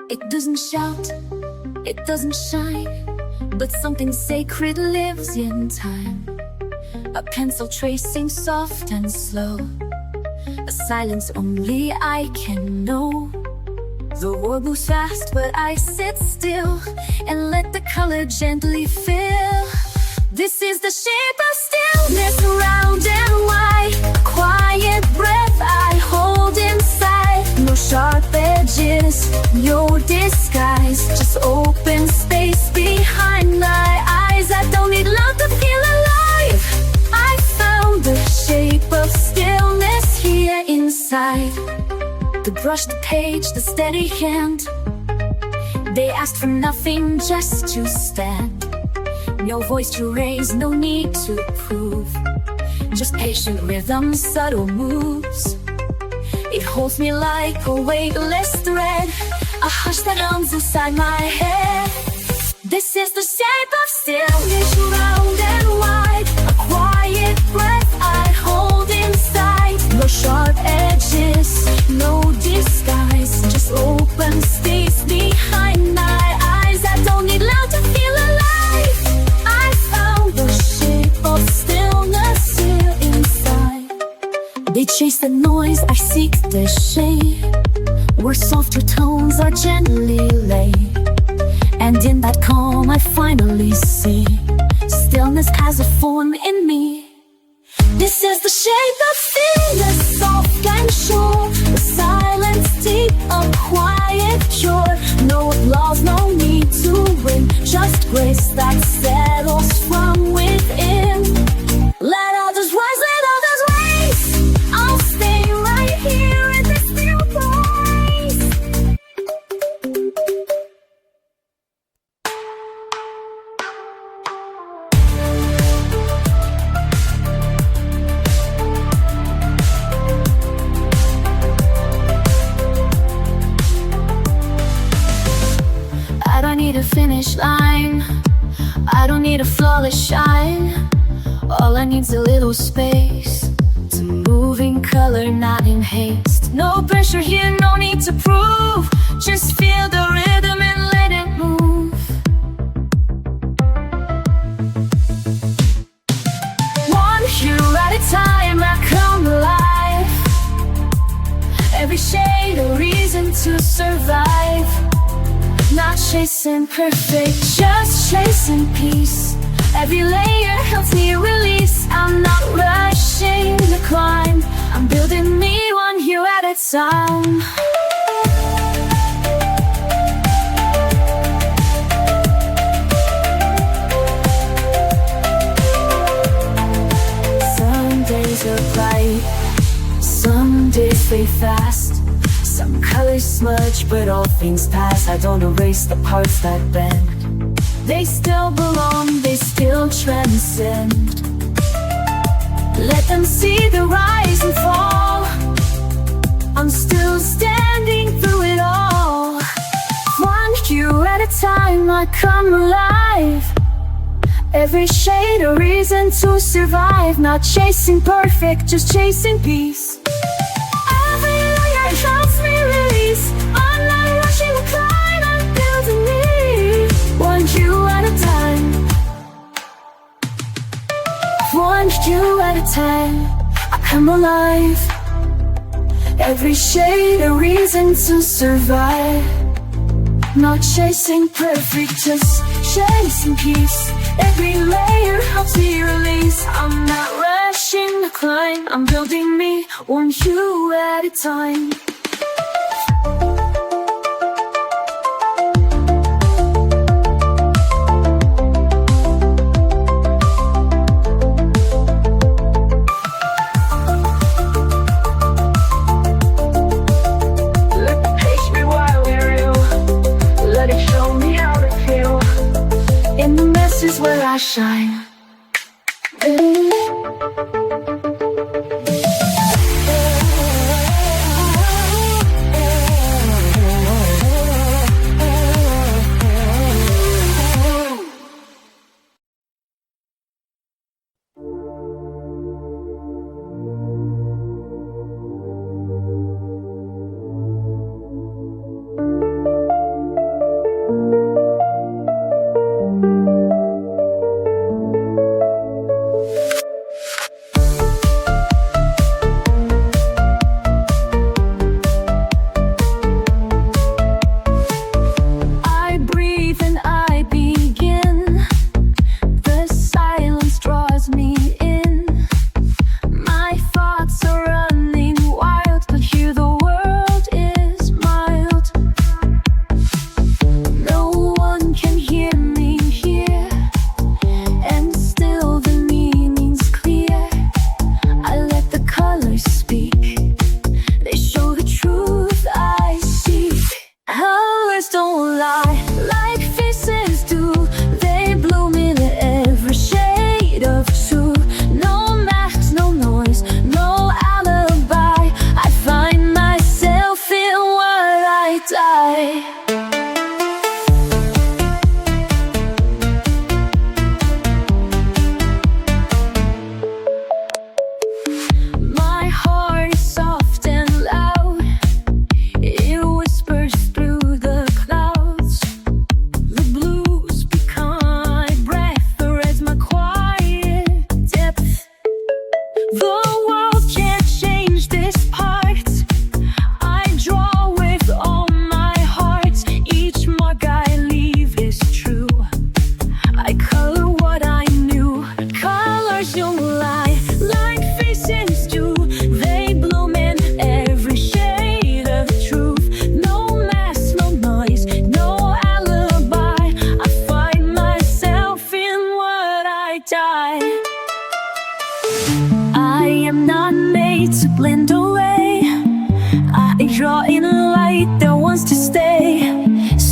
It doesn't shout, it doesn't shine, but something sacred lives in time. A pencil tracing soft and slow, a silence only I can know. The world moves fast, but I sit still and let the color gently fill. This is the shape of stillness, round and wide. Quiet breath I hold inside. No sharp edges, no disguise, just open space behind my eyes. I don't need love to feel alive. I found the shape of stillness here inside. The brush, the page, the steady hand. They asked for nothing, just to stand. No voice to raise, no need to prove. Just patient rhythm, subtle moves. It holds me like a weightless thread, a hush that hums inside my head. This is the shape of stillness, round and wide. A quiet breath I hold inside. No sharp edges, no disguise, just open space behind my eyes. I don't need loud to feel alive. I found the shape of stillness here inside. They chase the noise, I seek the shade, where softer tones are gently laid. And in that calm I finally see stillness has a form in me. This is the shape of stillness, soft and sure. The silence deep, a quiet cure. No applause, no need to win, just grace that settles from within. Let others rise, let others race. I'll stay right here in this still place. I don't need a finish line, I don't need a flawless shine. All I need's a little space to move in color, not in haste. No pressure here, no need to prove. Just feel the rhythm and let it move. One hue at a time I come alive. Every shade a reason to survive. not chasing perfect, just chasing peace. Every layer helps me release. I'm not rushing the climb, I'm building me one hue at a time. Some days are bright, some days fade fast. Some colors smudge, but all things pass. I don't erase the parts that bend. They still belong, they still transcend. Let them see the rise and fall. I'm still standing through it all. One hue at a time, I come alive. Every shade a reason to survive. Not chasing perfect, just chasing peace. Every layer helps me release. I'm not rushing the climb, I'm building me one hue at a time. One hue at a time, I come alive. Every shade a reason to survive. Not chasing perfect, just chasing peace. Every layer helps me release. I'm not rushing the climb, I'm building me one hue at a time. Is where I shine.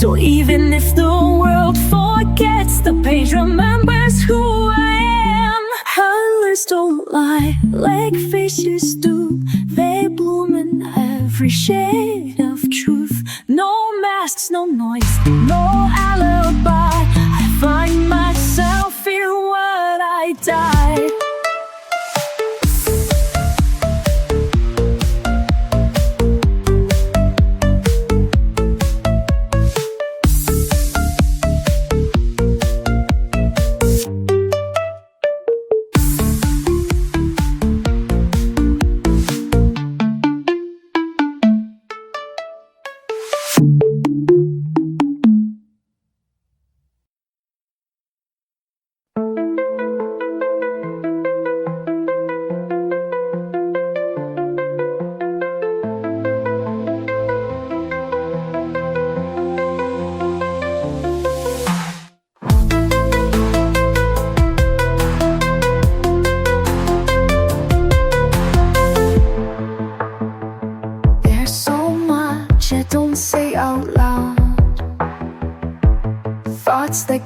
So even if the world forgets, the page remembers who I am. Colors don't lie like faces do. They bloom in every shade of truth. No masks, no noise, no alibi. I find myself in what I die.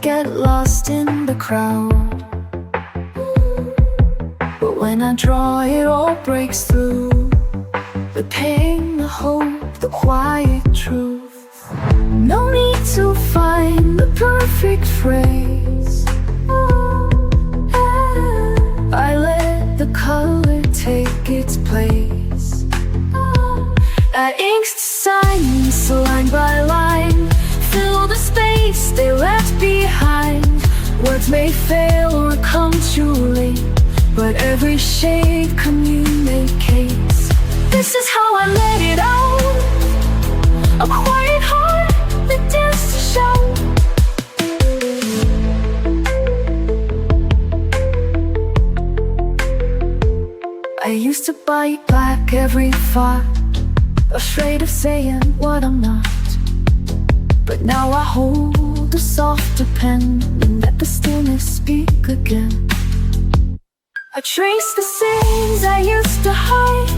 get lost in the crowd, but when I draw it all breaks through. The pain, the hope, the quiet truth. No need to find the perfect phrase. I let the color take its place. That inked signs, line by line, fill the space they left behind. Words may fail or come too late, but every shade communicates. This is how I let it out. A quiet heart that dares to shout. I used to bite back every thought, afraid of saying what I'm not. But now I hold a softer pen and let the stillness speak again. I trace the sins I used to hide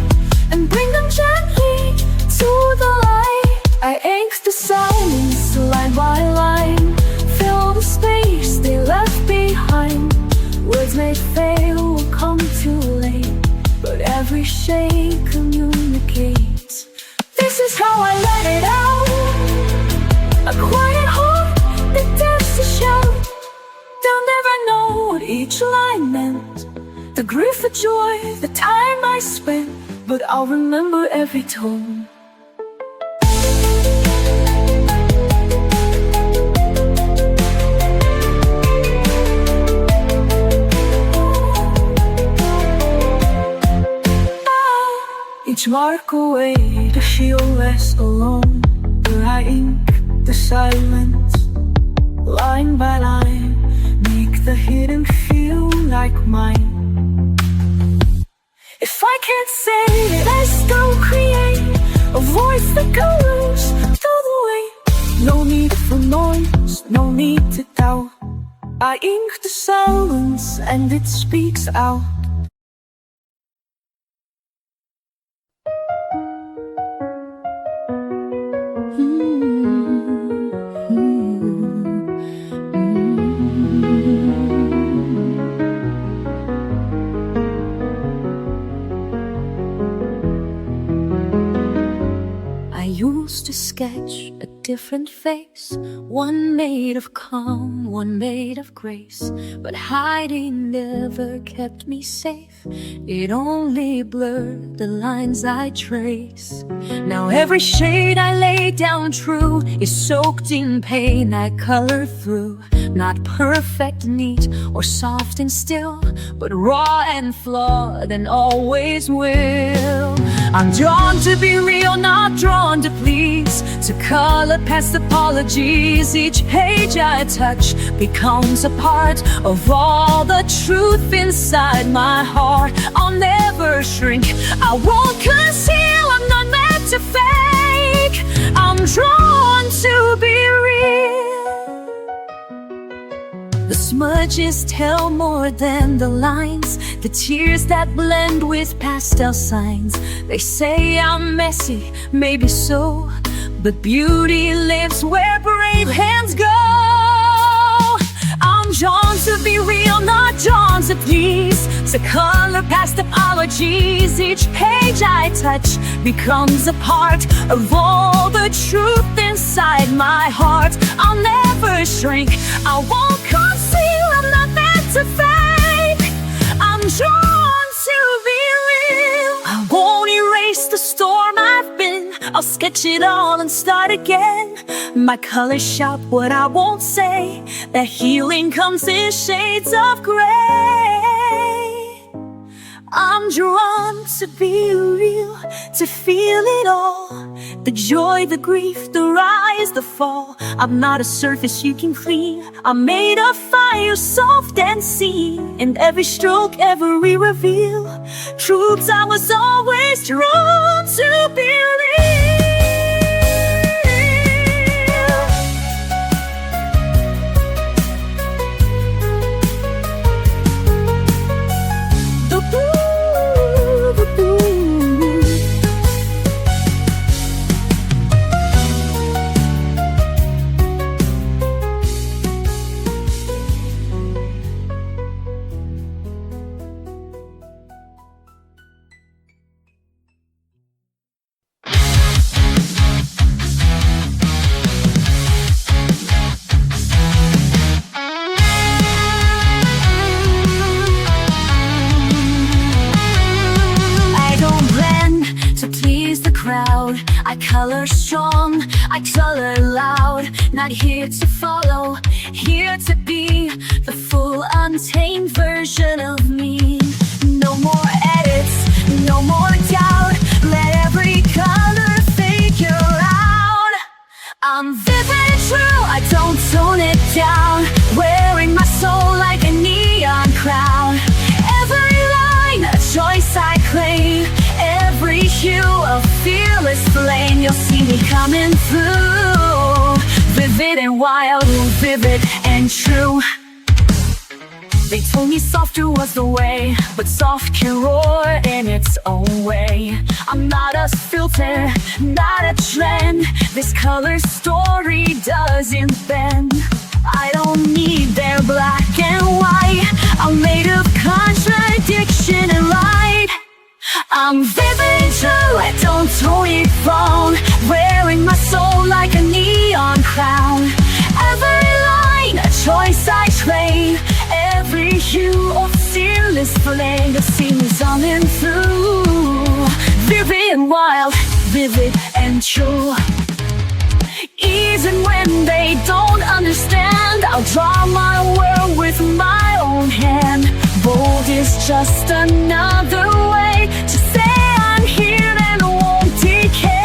and bring them gently to the light. I ink the silence line by line, fill the space they left behind. Words may fail or come too late, but every shade communicates. This is how I let it out. A quiet heart that dares to shout. They'll never know what each line meant, the grief, the joy, the time I spent, but I'll remember every tone. Each mark a way to feel less alone. Where I ink the silence, line by line, make the hidden feel like mine. If I can't say it, I still create a voice that goes through the weight. No need for noise, no need to doubt. I ink the silence and it speaks out. Used to sketch a different face, one made of calm, one made of grace. But hiding never kept me safe, it only blurred the lines I trace. Now every shade I lay down true is soaked in pain I color through. Not perfect, neat, or soft and still, but raw and flawed and always will. I'm drawn to be real, not drawn to please, to color past apologies. Each page I touch becomes a part of all the truth inside my heart. I'll never shrink, I won't conceal, I'm not meant to fake. I'm drawn to be real. The smudges tell more than the lines, the tears that blend with pastel signs. They say I'm messy, maybe so, but beauty lives where brave hands go. I'm drawn to be real, not drawn to please, to color past apologies. Each page I touch becomes a part of all the truth inside my heart. I'll never shrink, I won't conceal, I'm not meant to fake. I'm drawn to be real. I won't erase the storm I've been, I'll sketch it all and start again. My colors shout what I won't say, that healing comes in shades of gray. I'm drawn to be real, to feel it all, the joy, the grief, the rise, the fall. I'm not a surface you can clean, I'm made of fire, soft and seen. In every stroke, every reveal, truths I was always drawn to believe. crowd. I color strong, I color loud. Not here to follow, here to be the full untamed version of me. No more edits, no more doubt. Let every color figure out. I'm vivid and true, I don't tone it down. Wearing my soul like a neon crown. Every line, a choice I claim. Every hue, a fearless flame. You'll see me coming through. Vivid and wild, vivid and true. They told me softer was the way, but soft can roar in its own way. I'm not a filter, not a trend. This color story doesn't bend. I don't need their black and white. I'm made of contradiction and light. I'm vivid and true, I don't tone it wrong. Wearing my soul like a neon crown. Every line, a choice I claim. Every hue of fearless flame. To see me zooming through. Vivid and wild, vivid and true. Even when they don't understand, I'll draw my world with my own hand. Bold is just another way to say I'm here and won't decay.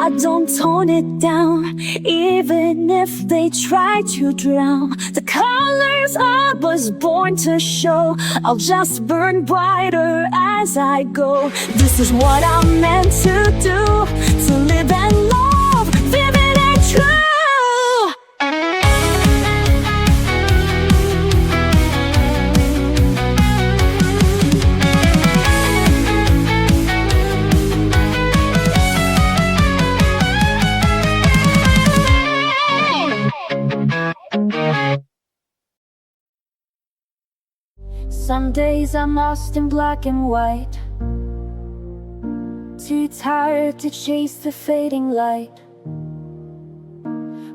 I don't tone it down, even if they try to drown. The colors I was born to show, I'll just burn brighter as I go. This is what I'm meant to do, to live and love, vivid and true. Some days I'm lost in black and white, too tired to chase the fading light.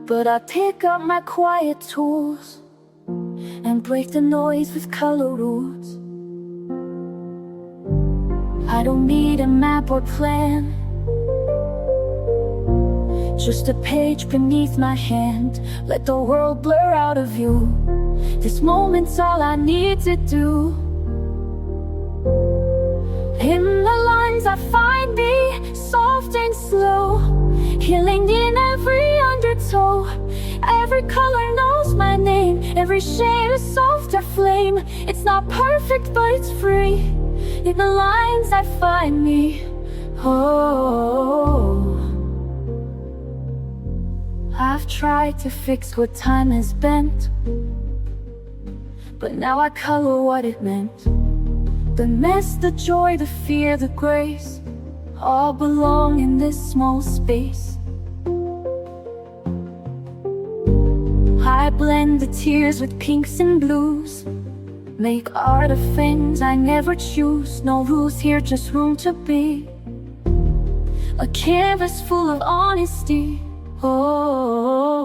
But I pick up my quiet tools and break the noise with color rules. I don't need a map or plan, just a page beneath my hand. Let the world blur out of view. This moment's all I need to do. In the lines I find me, soft and slow, healing in every undertow. Every color knows my name, every shade a softer flame. It's not perfect, but it's free. In the lines I find me. Oh, I've tried to fix what time has bent, but now I color what it meant. The mess, the joy, the fear, the grace, all belong in this small space. I blend the tears with pinks and blues, make art of things I never choose. No rules here, just room to be. A canvas full of honesty. Oh,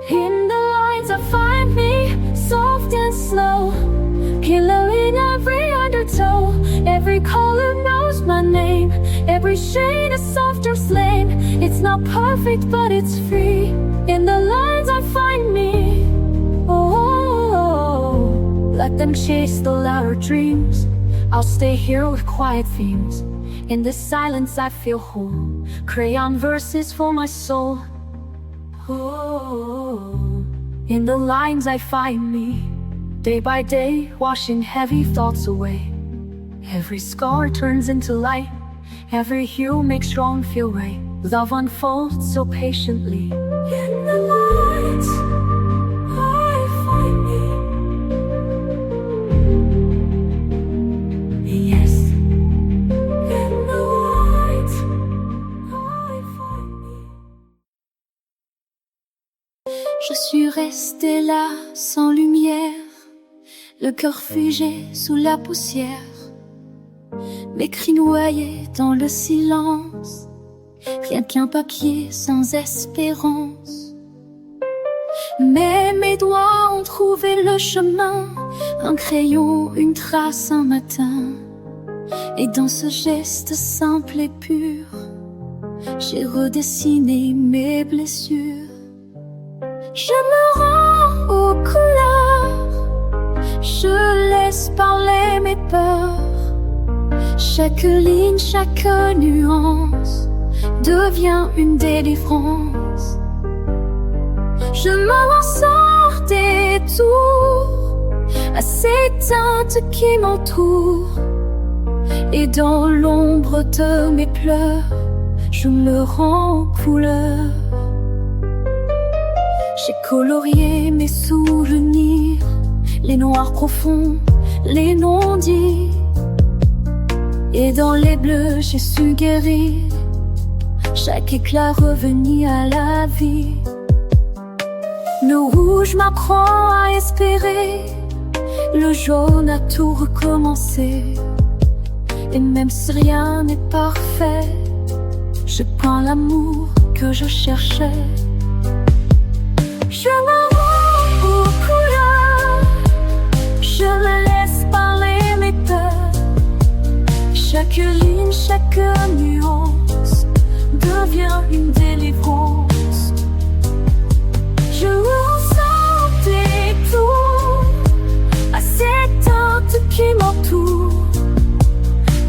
in the lines I find me, soft and slow, killer in every undertow. Every color knows my name, every shade a softer flame. It's not perfect, but it's free. In the lines I find me. Oh, let them chase the louder dreams. I'll stay here with quiet themes. In this silence I feel whole. Crayon verses for my soul. Oh, in the lines I find me. Day by day, washing heavy thoughts away. Every scar turns into light. Every hue makes wrong feel right. Love unfolds so patiently. In the lines I find me. Yes, in the lines I find me. Je suis restée là sans lumière, le cœur figé sous la poussière. mes cris noyés dans le silence, rien qu'un papier sans espérance. Mais mes doigts ont trouvé le chemin, un crayon, une trace, un matin. Et dans ce geste simple et pur, j'ai redessiné mes blessures. Je me rends aux couleurs, je laisse parler mes peurs. Chaque ligne, chaque nuance devient une délivrance. Je m'en sors des tours à ces teintes qui m'entourent. Et dans l'ombre de mes pleurs, je me rends aux couleurs. J'ai colorié mes souvenirs, les noirs profonds, les non-dits. Et dans les bleus, j'ai su guérir chaque éclat revenu à la vie. Le rouge m'apprend à espérer, le jaune a tout recommencé. Et même si rien n'est parfait, je prends l'amour que je cherchais. Je me rends aux couleurs, je me laisse parler mes peurs. Chaque ligne, chaque nuance devient une délivrance. Je ressens des tours à ces teintes qui m'entourent.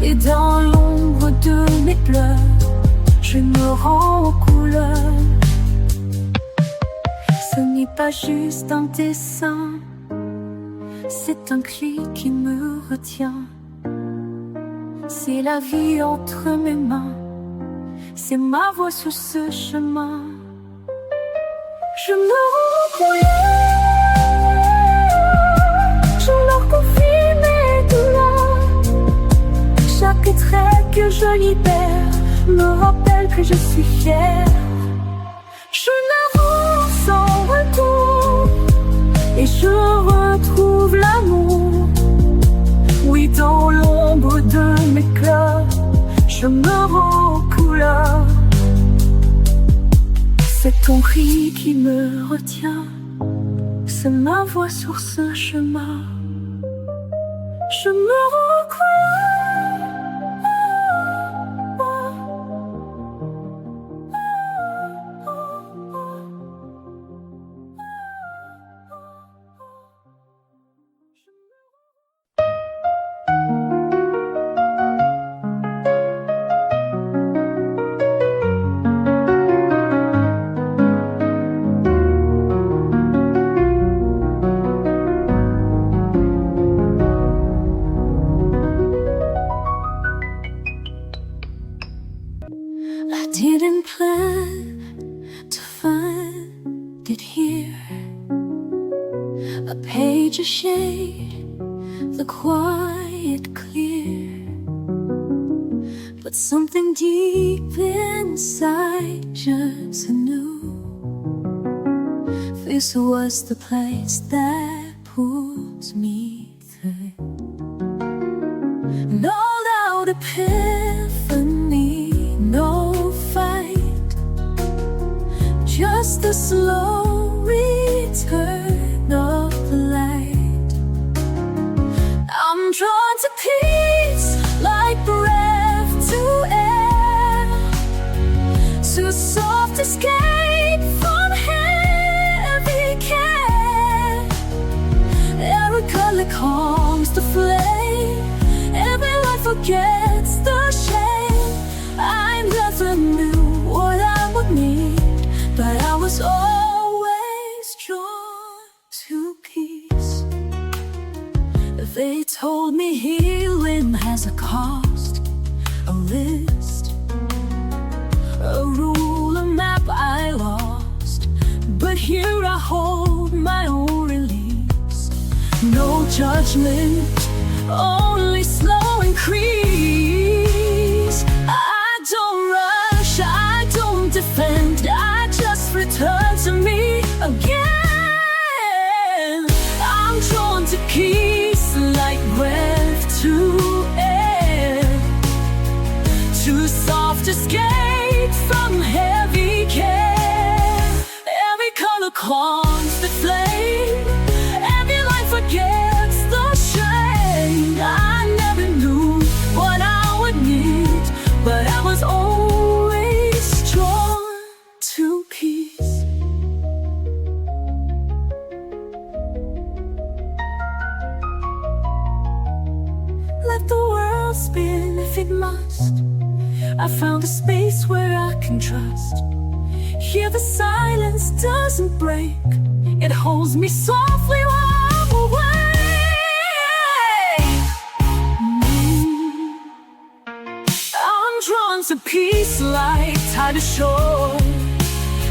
Et dans l'ombre de mes pleurs, je me rends aux couleurs. Ce n'est pas juste un dessin, c'est un cri qui me retient. C'est la vie entre mes mains, c'est ma voix sur ce chemin. Je me rends aux couleurs, je leur confie mes douleurs. Chaque trait que je libère me rappelle que je suis fière. Je n'avance sans retour et je retrouve l'amour. Oui, dans l'ombre de mes cœurs, je me rends aux couleurs. C'est ton cri qui me retient, c'est ma voix sur ce chemin. Je me rends aux couleurs. Didn't plan to find it here. A page, a shade, the quiet clear. But something deep inside just knew this was the place that pulls me through. No doubt epiphany, no fight, just the slow return of the light. I'm drawn to peace like breath to air, to soft escape from heavy care. Every color calms the flame, every light forgets the shame. I never knew what I would need, but I was always drawn to peace. They told me healing has a cost, a list, a rule, a map I lost. But here I hold my own release. No judgment, only slow increase. I don't rush, I don't defend, I just return to me again. I'm drawn to peace like breath to air, from heavy care. Every color calms the flame. Every line forgets the shame. I never knew what I would need, but I was always drawn to peace. Let the world spin if it must. I found a space where I can trust. Here the silence doesn't break. It holds me softly while I'm away. I'm drawn to peace like tide ashore,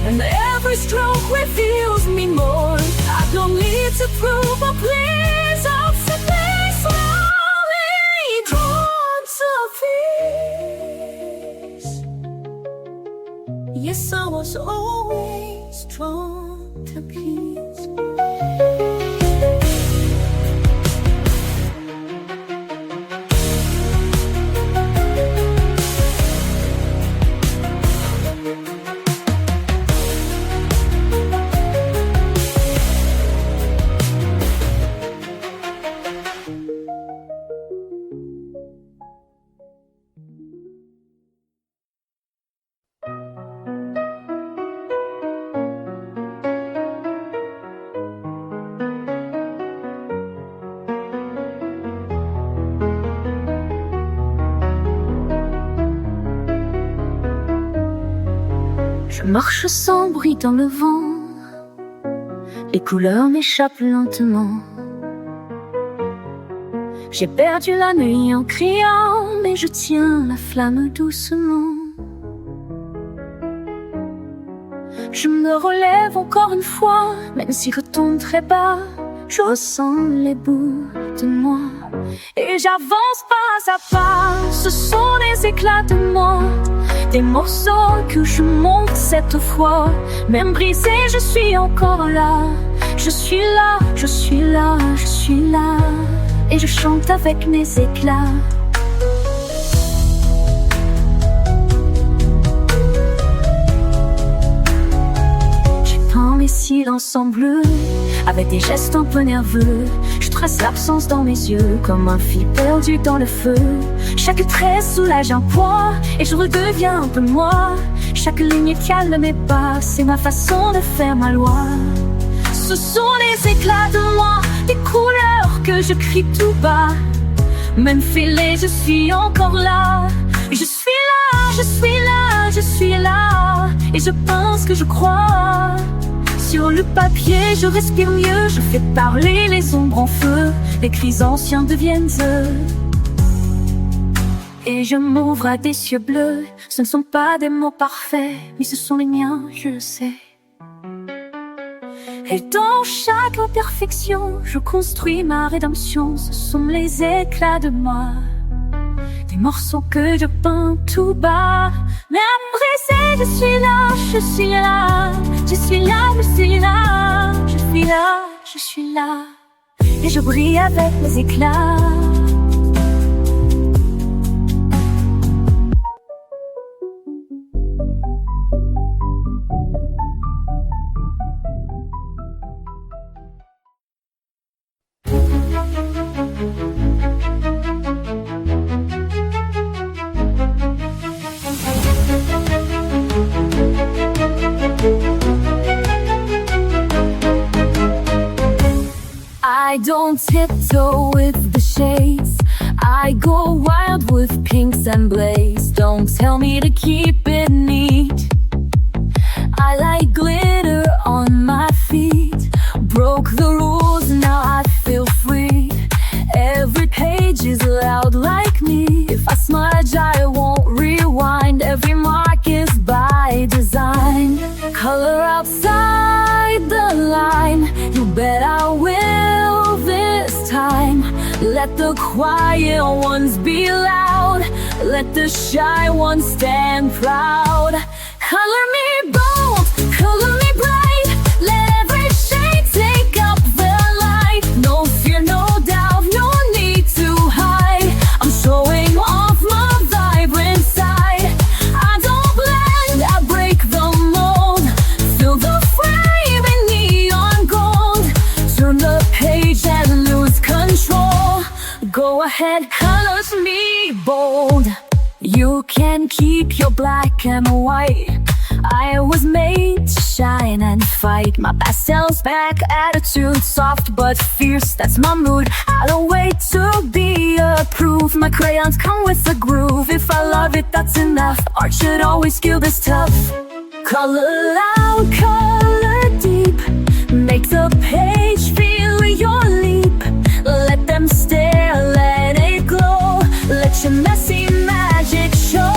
and every stroke reveals me more. I don't need to prove or please. I'll simply slowly drawn to peace. Yes, I was always drawn to peace. Je marche sans bruit dans le vent, les couleurs m'échappent lentement. J'ai perdu la nuit en criant, mais je tiens la flamme doucement. Je me relève encore une fois, même si je tombe très bas. Je ressens les bouts de moi et j'avance pas à pas. Ce sont des éclats de moi, des morceaux que je monte cette fois. Même brisé, je suis encore là. Je suis là, je suis là, je suis là. Et je chante avec mes éclats. J'étends mes silences en bleu, avec des gestes un peu nerveux. Je trace l'absence dans mes yeux, comme un fil perdu dans le feu. Chaque trait soulage un poids, et je redeviens un peu moi. Chaque ligne calme mes pas, c'est ma façon de faire ma loi. Ce sont les éclats de moi, des couleurs que je crie tout bas. Même fêlée, je suis encore là. Je suis là, je suis là, je suis là. Et je pense que je crois. Sur le papier, je respire mieux. Je fais parler les ombres en feu. Les cris anciens deviennent eux. Et je m'ouvre à des cieux bleus. Ce ne sont pas des mots parfaits, mais ce sont les miens, je le sais. Et dans chaque imperfection, je construis ma rédemption. Ce sont les éclats de moi, des morceaux que je peins tout bas. Même brisé, je suis là, je suis là. Je suis là, je suis là. Je suis là, je suis là. Et je brille avec mes éclats. I don't tiptoe with the shades. I go wild with pinks and blaze. Don't tell me to keep it neat. I like glitter on my feet. Broke the rules, now I feel free. Every page is loud like me. If I smudge, I won't rewind. Every mark is by design. Color outside the line. You bet I will this time. Let the quiet ones be loud. Let the shy ones stand proud. Color me bold, color me bright. Let every shade take up the light. No fear, no doubt, no need to hide. I'm showing off my vibrant side. I don't blend, colors me bold. You can keep your black and white. I was made to shine and fight. My pastels back attitude, soft but fierce, that's my mood. I don't wait to be approved. My crayons come with a groove. If I love it, that's enough. Art should always feel this tough. Color loud, color deep. Make the page feel your leap. Let them stare, let it glow. Let your messy magic show.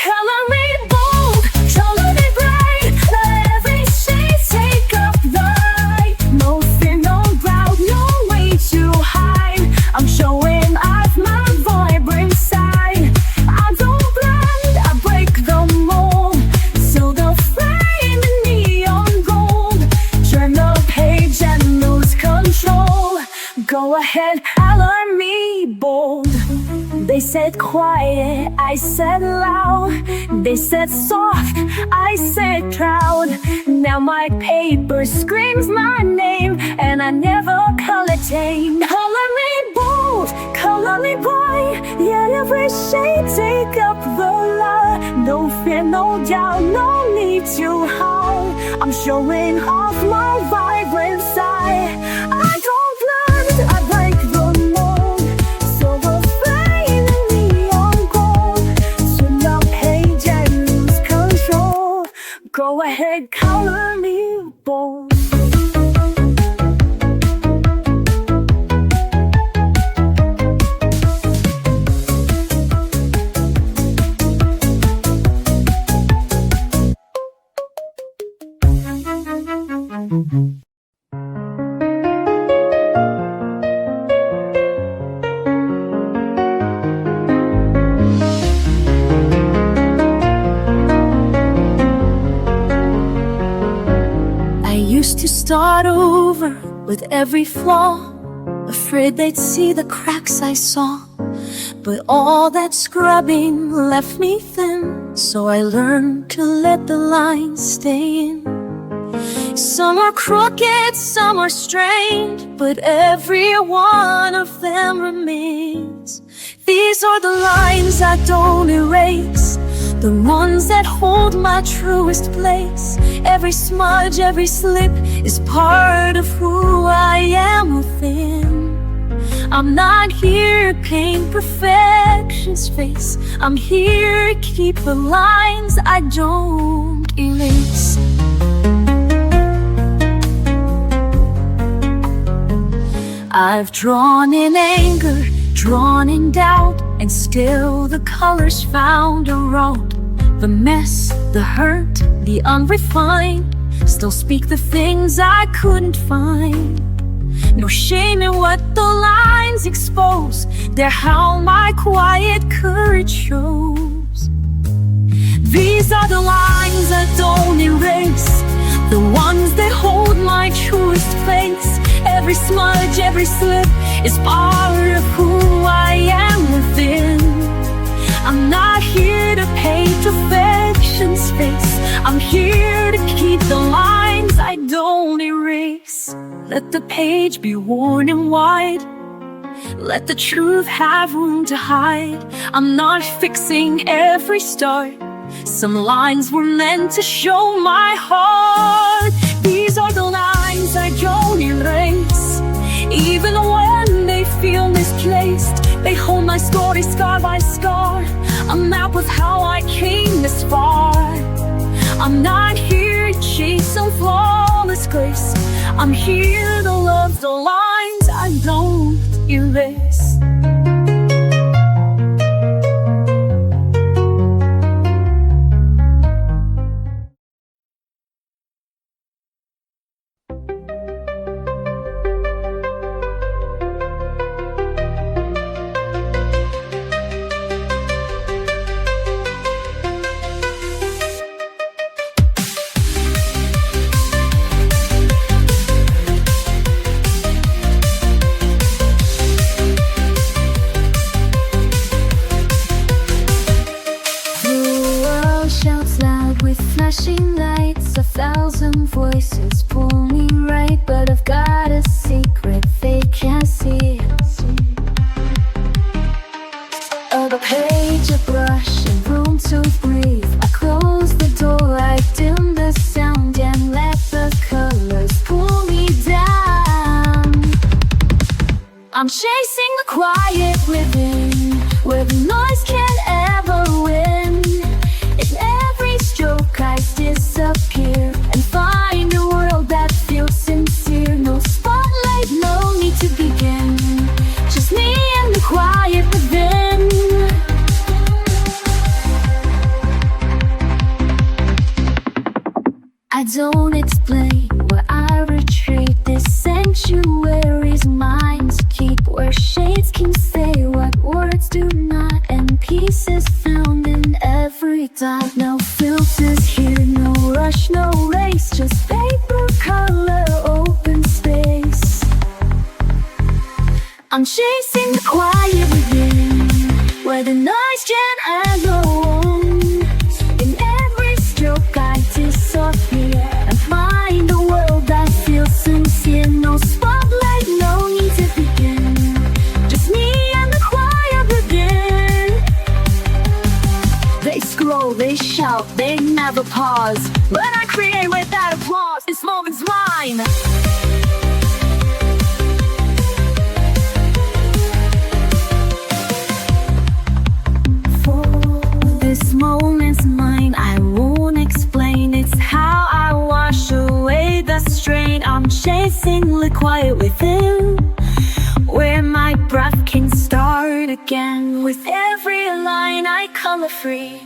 Color me bold, color me bright. Let every shade take up the light. No fear, no doubt, no way to hide. I'm showing off my vibrant side. I don't blend, I break the mold. So the frame in neon gold. Turn the page and lose control. Go ahead, color me bold. They said quiet, I said loud. They said soft, I said proud. Now my paper screams my name, and I never color tame. Color me bold, color me bright. Yeah, every shade take up the light. No fear, no doubt, no need to hide. I'm showing off my vibrant side. I don't blend, I break the mold. So the flame in neon gold. Turn the page and lose control. Go ahead, color me bold. Used to start over with every flaw, afraid they'd see the cracks I saw. But all that scrubbing left me thin, so I learned to let the lines stay in. Some are crooked, some are strained, but every one of them remains. These are the lines I don't erase, the ones that hold my truest place. Every smudge, every slip is part of who I am within. I'm not here to paint perfection's face. I'm here to keep the lines I don't erase. I've drawn in anger, drawn in doubt, and still the colors found a road. The mess, the hurt, the unrefined, still speak the things I couldn't find. No shame in what the lines expose. They're how my quiet courage shows. These are the lines I don't erase, the ones that hold my truest face. Every smudge, every slip is part of who I am within. I'm not here to paint perfection's face. I'm here to keep the lines I don't erase. Let the page be worn and wide. Let the truth have room to hide. I'm not fixing every start. Some lines were meant to show my heart. These are the lines I don't erase, even when they feel misplaced. They hold my story scar by scar, a map of how I came this far. I'm not here to chase some flawless grace. I'm here to love the lines I don't erase. Flashing lights, 1,000 voices pull me right, but I've got a secret they can't see. A page, a brush, and room to breathe. I close the door, I dim the sound, and let the colors pull me down. I'm chasing the quiet within, where the noise can't ever win. In every stroke I disappear and find a world that feels sincere. No spotlight, no need to begin, just me and the quiet within. I don't explain where I retreat. This sanctuary's mine to keep, where shades can say what words do not, and peace is found in every dot. No filters here, no rush, no race, just paper, color, open space. I'm chasing the quiet within, where the noise can't echo on. In every stroke I disappear and find a world that feels sincere. No spotlight, no need to begin, just me and the quiet within. They scroll, they shout, they never pause, but I create without applause. This moment's mine. This moment's mine, I won't explain. It's how I wash away the strain. I'm chasing the quiet within, where my breath can start again. With every line I color free,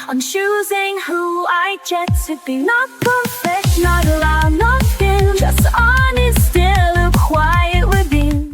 I'm choosing who I get to be. Not perfect, not loud, not thin, just honest, still a quiet within.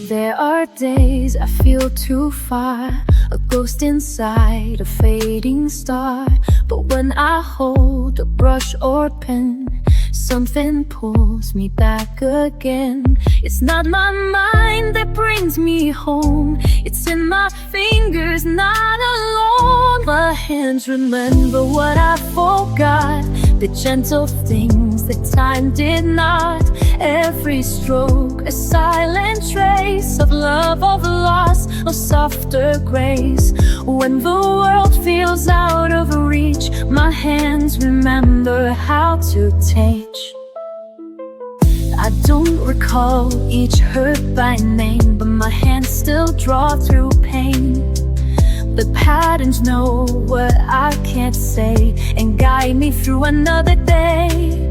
There are days I feel too far, a ghost inside a fading star. But when I hold a brush or pen, something pulls me back again. It's not my mind that brings me home, it's in my fingers, not alone. My hands remember what I forgot, the gentle things that time did not. Every stroke a silent trace of love, of loss, of softer grace. When the world feels out of reach, my hands remember how to teach. I don't recall each hurt by name, but my hands still draw through pain. The patterns know what I can't say and guide me through another day.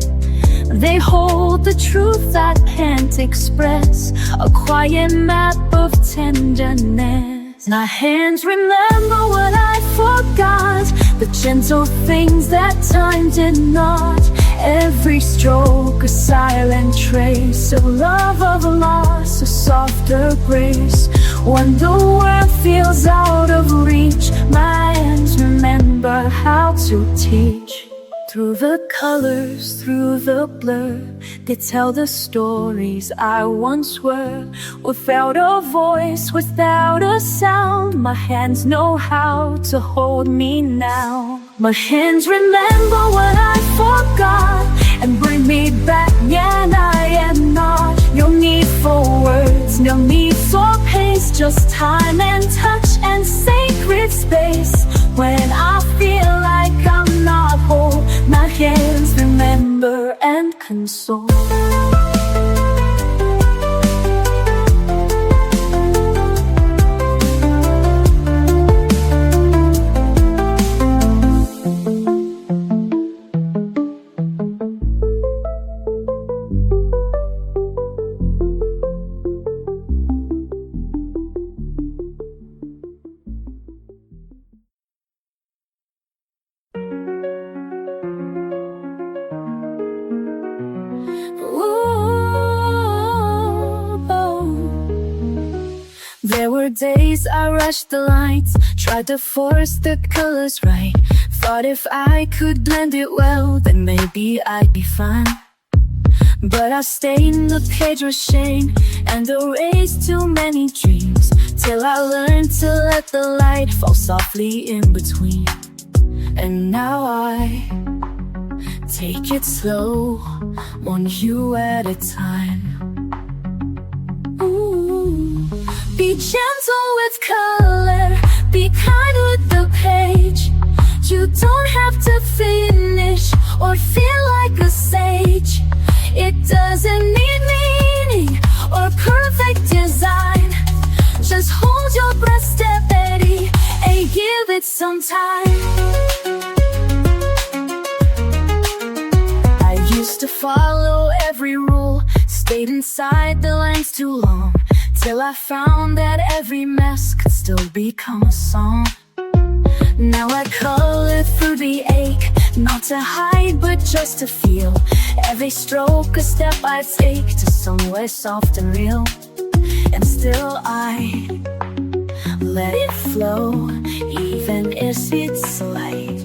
They hold the truth I can't express, a quiet map of tenderness. My hands remember what I forgot, the gentle things that time did not. Every stroke a silent trace of love, of loss, a softer grace. When the world feels out of reach, my hands remember how to teach. Through the colors, through the blur, they tell the stories I once were. Without a voice, without a sound, my hands know how to hold me now. My hands remember what I forgot and bring me back when I am not. No need for words, no need for pace, just time and touch and sacred space. When I feel like I'm not whole, my hands remember and console. There were days I rushed the lights, tried to force the colors right. Thought if I could blend it well, then maybe I'd be fine. But I stained the page with shame and erased too many dreams. till I learned to let the light fall softly in between. And now I take it slow, one hue at a time. Ooh. Be gentle with color, be kind with the page. You don't have to finish or feel like a sage. It doesn't need meaning or perfect design. Just hold your breath steady and give it some time. I used to follow every rule, stayed inside the lines too long, till I found that every mess could still become a song. Now I color through the ache, not to hide but just to feel. Every stroke a step I take to somewhere soft and real. And still I let it flow, even if it's slight.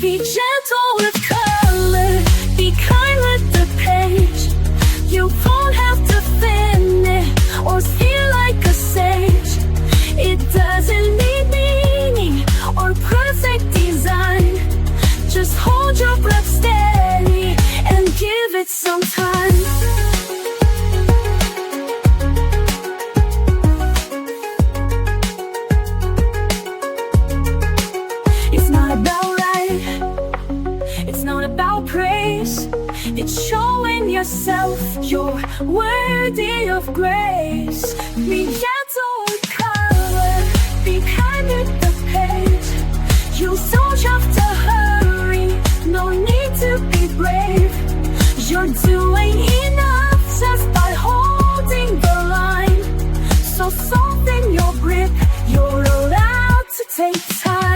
Be gentle with color, be kind with the page. You won't have to finish or feel like a sage. It doesn't need meaning or perfect design. Just hold your breath steady and give it some time. It's not about right, it's not about praise. It's showing yourself you're worthy of grace. Be gentle with color, be kind with the page. You don't have to hurry, no need to be brave. You're doing enough just by holding the line. So soften your grip, you're allowed to take time.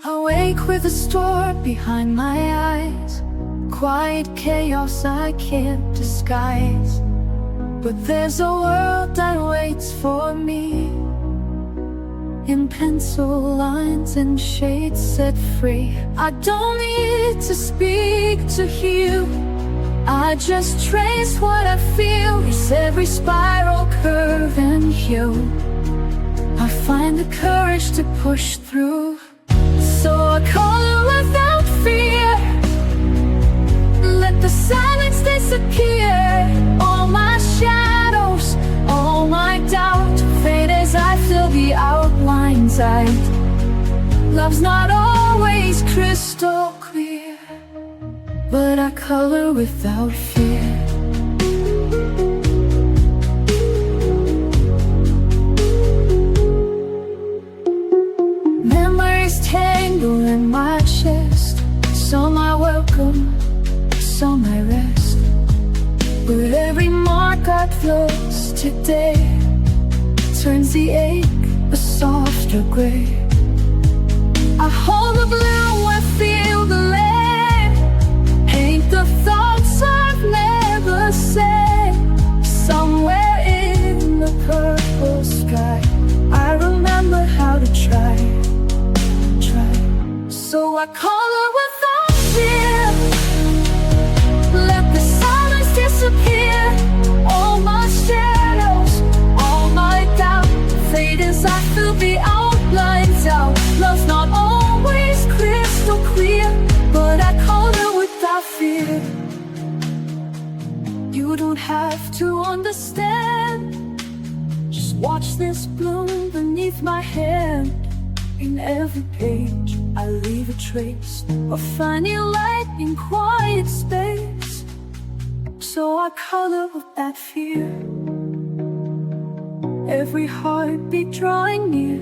Awake with a storm behind my eyes, quiet chaos I can't disguise. But there's a world that waits for me, in pencil lines and shades set free. I don't need to speak to heal, I just trace what I feel. It's every spiral, curve and hue. I find the courage to push through. So I color without fear, let the silence disappear. All my shadows, all my doubt fade as I fill the outlines out. Love's not always crystal clear, but I color without fear. Tangle in my chest, some I welcome, some I rest. But every mark I close today turns the ache a softer gray. I hold the blue and feel the lead, paint the thoughts I've never said. Somewhere in the purple sky I remember how to try. So I color without fear, let the silence disappear. All my shadows, all my doubt fade as I fill the outlines out. Love's not always crystal clear, but I color without fear. You don't have to understand, just watch this bloom beneath my hand. In every page I leave a trace of finding light in quiet space. So I color with that fear, every heartbeat drawing near,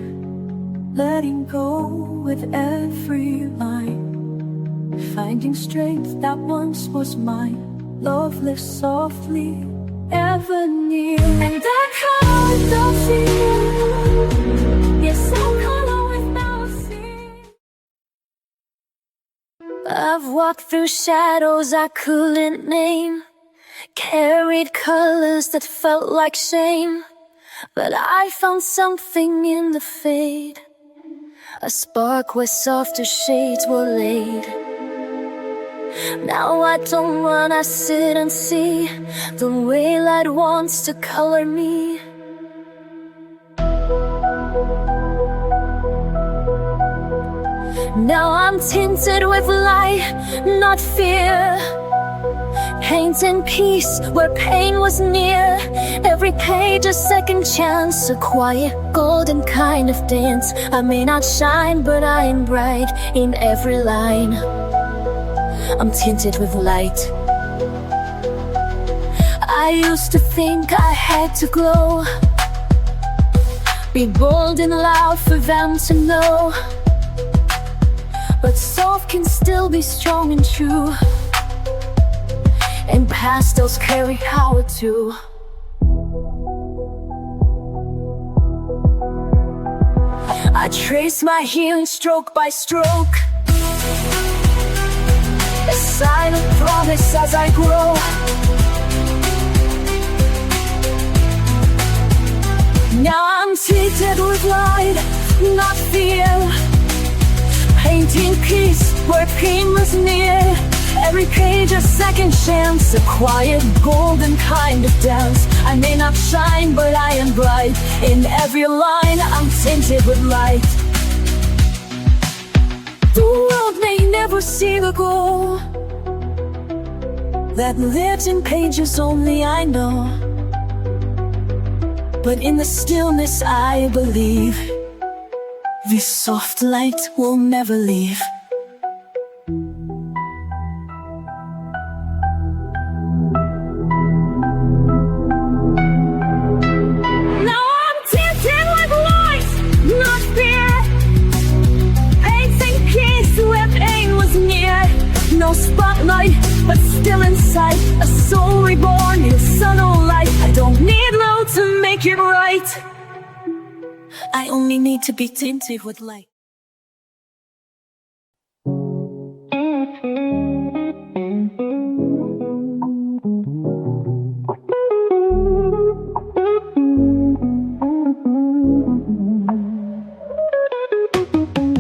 letting go with every line, finding strength that once was mine. Love lives softly, ever near. And I color without fear, yes I color. I've walked through shadows I couldn't name, carried colors that felt like shame. But I found something in the fade, a spark where softer shades were laid. Now I don't run, I sit and see the way light wants to color me. Now I'm tinted with light, not fear. Paint in peace where pain was near. Every page a second chance, a quiet golden kind of dance. I may not shine, but I am bright in every line. I'm tinted with light. I used to think I had to glow, be bold and loud for them to know. But soft can still be strong and true, and pastels carry power too. I trace my healing stroke by stroke, a sign of promise as I grow. Now I'm tinted with light, not fear. Painting peace where pain was near. Every page a second chance, a quiet golden kind of dance. I may not shine, but I am bright in every line. I'm tinted with light. The world may never see the goal that lives in pages only I know, but in the stillness I believe this soft light will never leave. Now I'm tinted with light, not fear. Painting peace where pain was near. No spotlight, but still inside, a soul reborn in sun or light. I don't need low to make it right, I only need to be tinted with light.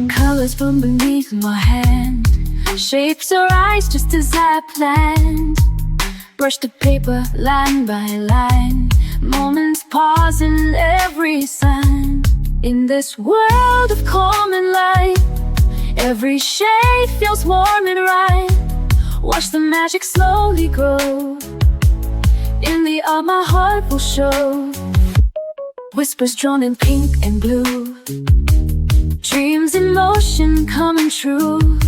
Colors from beneath my hand, shapes arise just as I planned. Brush the paper line by line, moments pause in every sign. In this world of calm and light, every shade feels warm and right. Watch the magic slowly grow, in the art my heart will show. Whispers drawn in pink and blue, dreams in motion coming true.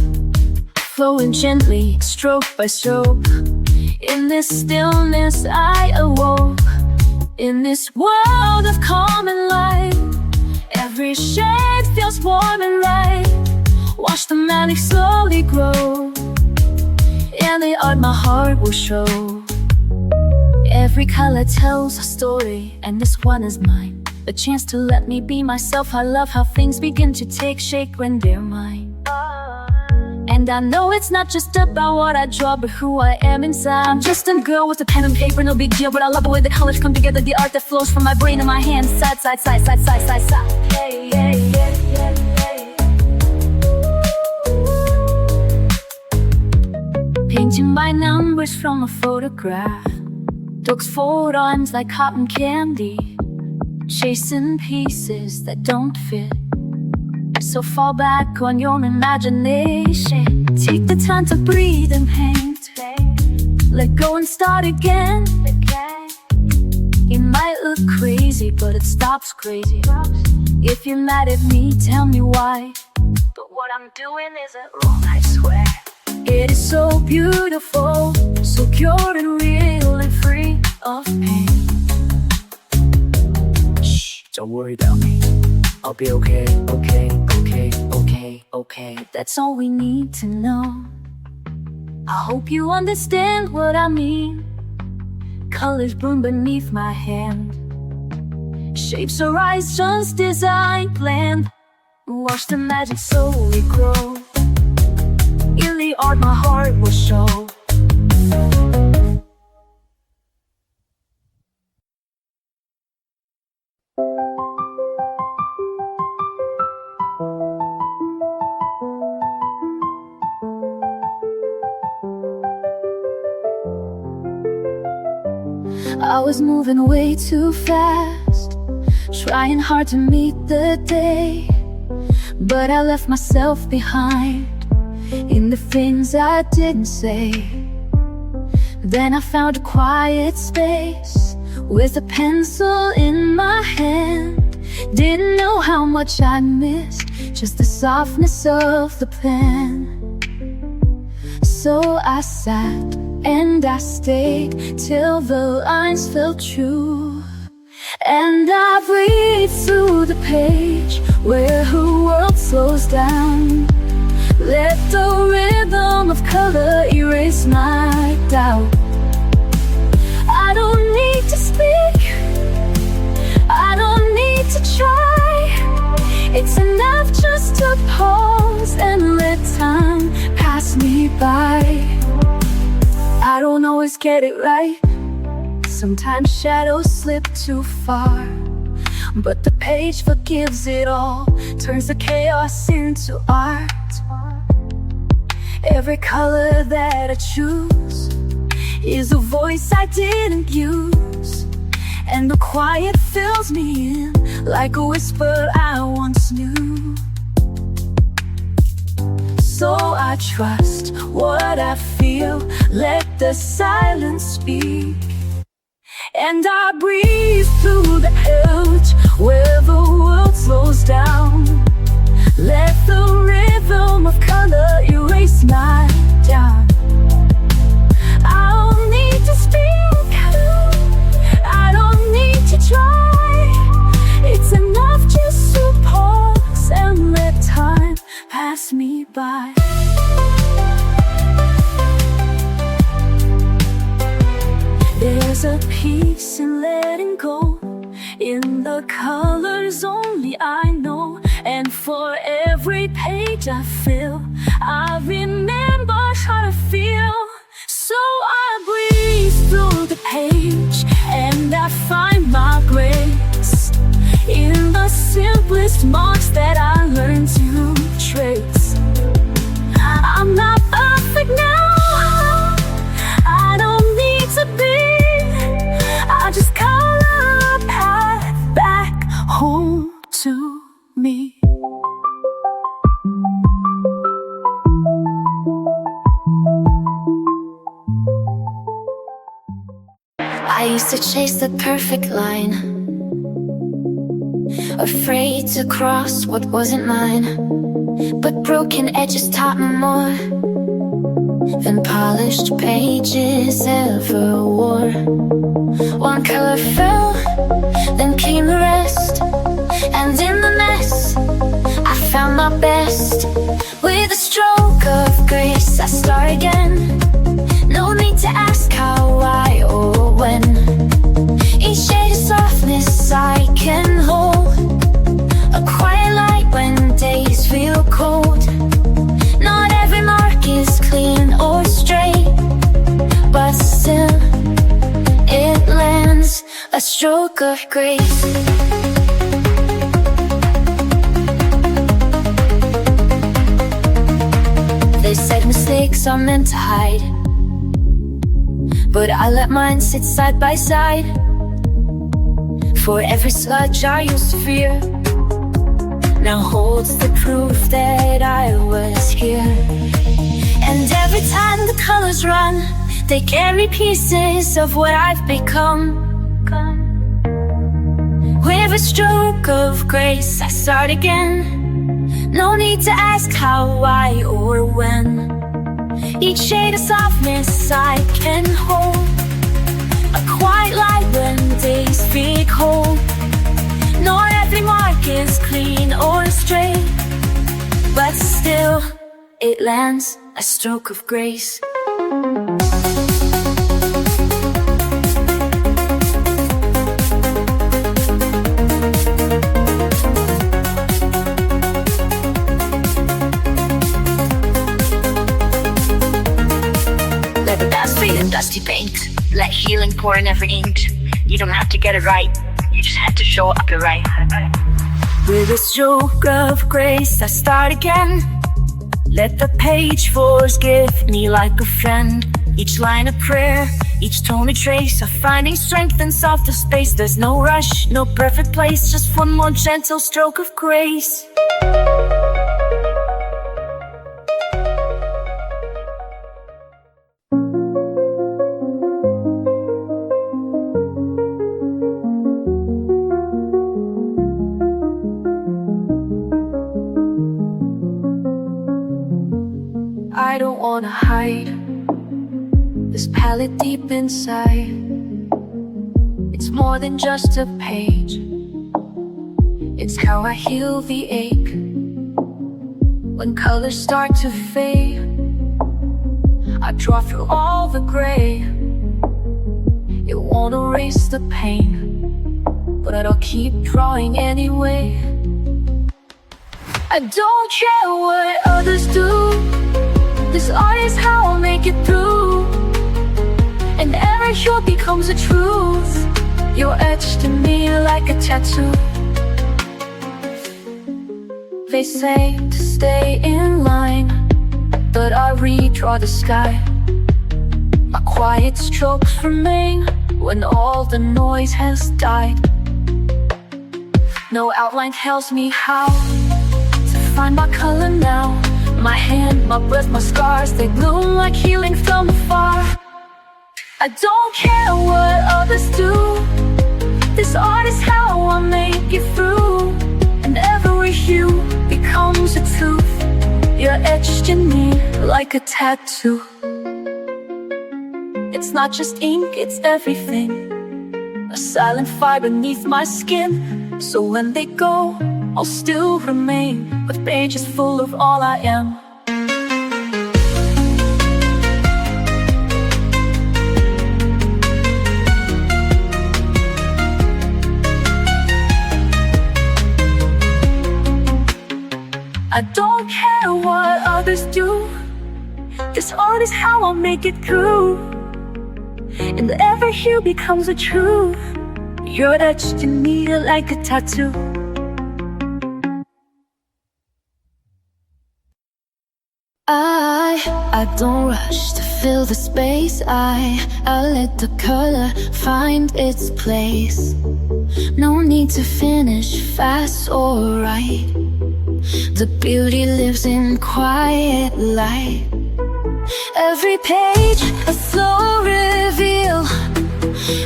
Flowing gently, stroke by stroke. In this stillness I awoke. In this world of calm and light, every shade feels warm and right. Watch the magic slowly grow, and the art my heart will show. Every color tells a story, and this one is mine. A chance to let me be myself. I love how things begin to take shape when they're mine. And I know it's not just about what I draw, but who I am inside. I'm just a girl with a pen and paper, no big deal. But I love the way the colors come together, the art that flows from my brain and my hands. Side, side, side, side, side, side, side. Hey, yeah, yeah, yeah, yeah. Painting by numbers from a photograph, dogs fold arms like cotton candy, chasing pieces that don't fit. So fall back on your imagination. Take the time to breathe and paint. Let go and start again. It might look crazy, but it stops crazy. If you're mad at me, tell me why. But what I'm doing isn't wrong, I swear. It is so beautiful, so pure and real and free of pain. Shh, don't worry about me. I'll be okay, okay, okay, okay, okay. That's all we need to know. I hope you understand what I mean. Colors bloom beneath my hand, shapes arise just as I planned. Watch the magic slowly grow, in the art my heart will show. I was moving way too fast, trying hard to meet the day, but I left myself behind in the things I didn't say. Then I found a quiet space with a pencil in my hand. Didn't know how much I missed, just the softness of the pen. So I sat and I stayed till the lines felt true, and I breathed through the page where her world slows down. Let the rhythm of color erase my doubt. I don't need to speak, I don't need to try. It's enough just to pause and let time pass me by. I don't always get it right, sometimes shadows slip too far, but the page forgives it all, turns the chaos into art. Every color that I choose is a voice I didn't use, and the quiet fills me in like a whisper I once knew. So I trust what I feel, let the silence speak, and I breathe through the edge where the world slows down. Let the rhythm of color erase my doubt. I don't need to speak, I don't need to try. It's enough just to pause and let time pass me by. There's a peace in letting go, in the colors only I know, and for every page I fill, I remember how to feel. So I breathe through the page and I find my grace in the simplest marks that I learned to trace. I'm not perfect now, I don't need to be, I just color a path back home to me. I used to chase the perfect line, afraid to cross what wasn't mine, but broken edges taught me more than polished pages ever wore. One color fell, then came the rest, and in the mess I found my best. With a stroke of grace I start again, no need to ask how, why, or when. Each shade of softness I can hold, a quiet light when days feel cold. Not every mark is clean or straight, but still it lands, a stroke of grace. They said mistakes are meant to hide, but I let mine sit side by side. For every sludge I used to fear now holds the proof that I was here. And every time the colors run, they carry pieces of what I've become. With a stroke of grace I start again, no need to ask how, why, or when. Each shade of softness I can hold, a quiet light when days feel cold. Not every mark is clean or straight, but still it lands, a stroke of grace. Let the past fade in dusty paint, let healing pour in every ink. You don't have to get it right, you just have to show up your right. With a stroke of grace I start again, let the page forgive me like a friend. each line a prayer, each tone a trace of finding strength in softer space. There's no rush, no perfect place, just one more gentle stroke of grace. I don't wanna hide this palette deep inside. It's more than just a page. It's how I heal the ache. When colors start to fade, I draw through all the gray. It won't erase the pain, but I'll keep drawing anyway. I don't care what others do. This art is how I'll make it through. And every hue becomes a truth. You're etched in me like a tattoo. They say to stay in line, but I redraw the sky. My quiet strokes remain when all the noise has died. No outline tells me how to find my color now. My hand, my breath, my scars, they bloom like healing from afar. I don't care what others do. This art is how I make it through. And every hue becomes a truth. You're etched in me like a tattoo. It's not just ink, it's everything. A silent fire beneath my skin. So when they go, I'll still remain with pages full of all I am. I don't care what others do. This art is how I'll make it through. And every hue becomes a truth. You're etched in me like a tattoo. I don't rush to fill the space. I let the color find its place. No need to finish fast or right. The beauty lives in quiet light. Every page a slow reveal.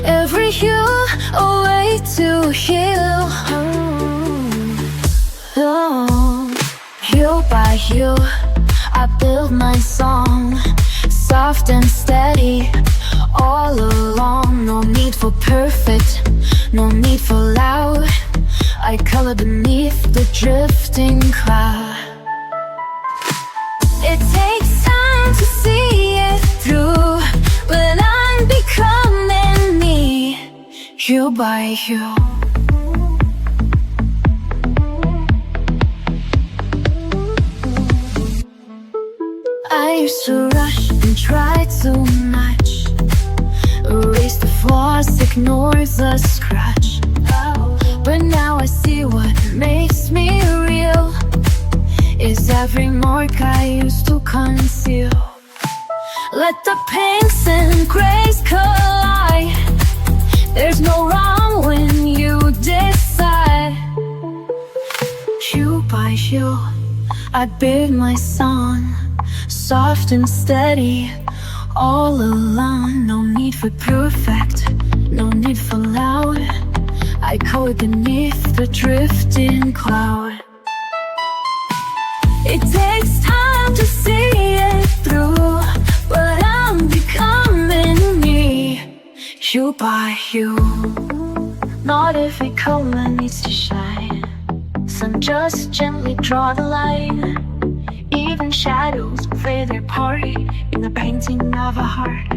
Every hue a way to heal. Hue by hue I build my song, soft and steady, all along. No need for perfect, no need for loud. I color beneath the drifting cloud. It takes time to see it through, but I'm becoming me, hue by hue. I used to rush and try too much, erase the flaws, ignore the scratch. But now I see what makes me real is every mark I used to conceal. Let the pinks and grays collide. There's no wrong when you decide. Hue by hue I build my song, soft and steady, all along. No need for perfect, no need for loud. I color beneath the drifting cloud. It takes time to see it through, but I'm becoming me, hue by hue. Not every color needs to shine. Some just gently draw the line. Even shadows play their part in the painting of a heart.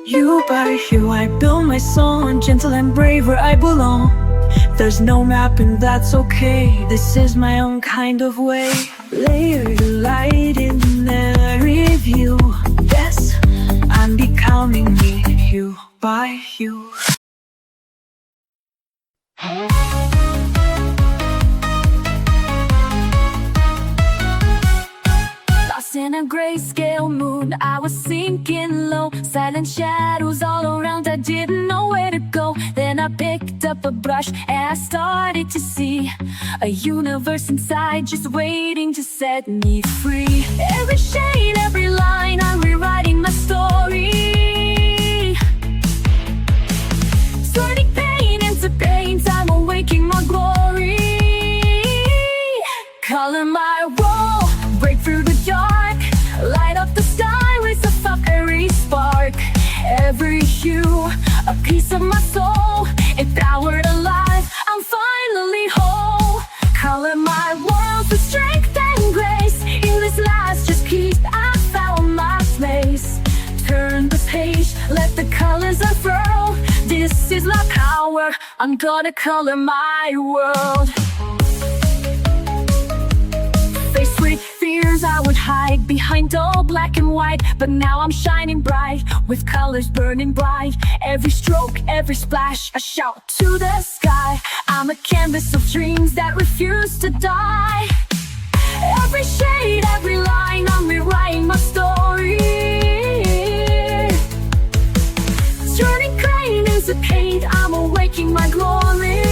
Hue by hue I build my song, gentle and brave where I belong. There's no map and that's okay. This is my own kind of way. Layer the light in every view. Yes, I'm becoming me, hue by hue. grayscale moon, I was sinking low. Silent shadows all around, I didn't know where to go. Then I picked up a brush and I started to see a universe inside just waiting to set me free. Every shade, every line, I'm rewriting my story. Turning pain into paint, I'm awaking my glory. Color my wall, break through the dark, light up the sky with a fiery spark. Every hue, a piece of my soul, empowered alive, I'm finally whole. Color my world with strength and grace. In this last just piece, I found my place. Turn the page, let the colors unfurl. This is my power, I'm gonna color my world. Faced with fears, I would hide behind all black and white. But now I'm shining bright, with colors burning bright. Every stroke, every splash, a shout to the sky. I'm a canvas of dreams that refuse to die. Every shade, every line, I'm rewriting my story. Turning pain into paint, I'm awaking my glory.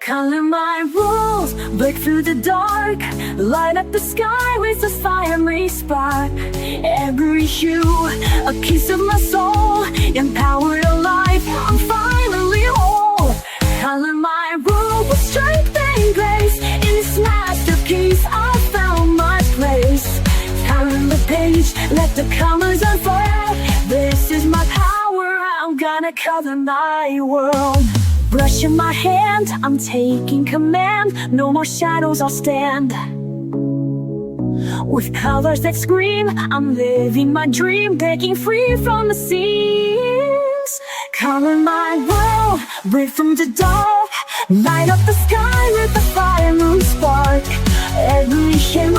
Color my rules, break through the dark, light up the sky with a fiery spark. Every hue, a piece of my soul, empowered alive, I'm finally whole. Color my rule with strength and grace. In this masterpiece, I found my place. Turn the page, let the colors unfurl. This is my power, I'm gonna color my world. Brush in my hand, I'm taking command. No more shadows, I'll stand. With colors that scream, I'm living my dream, breaking free from the seams. Color my world, break from the dark, light up the sky with a fiery spark. Every hue,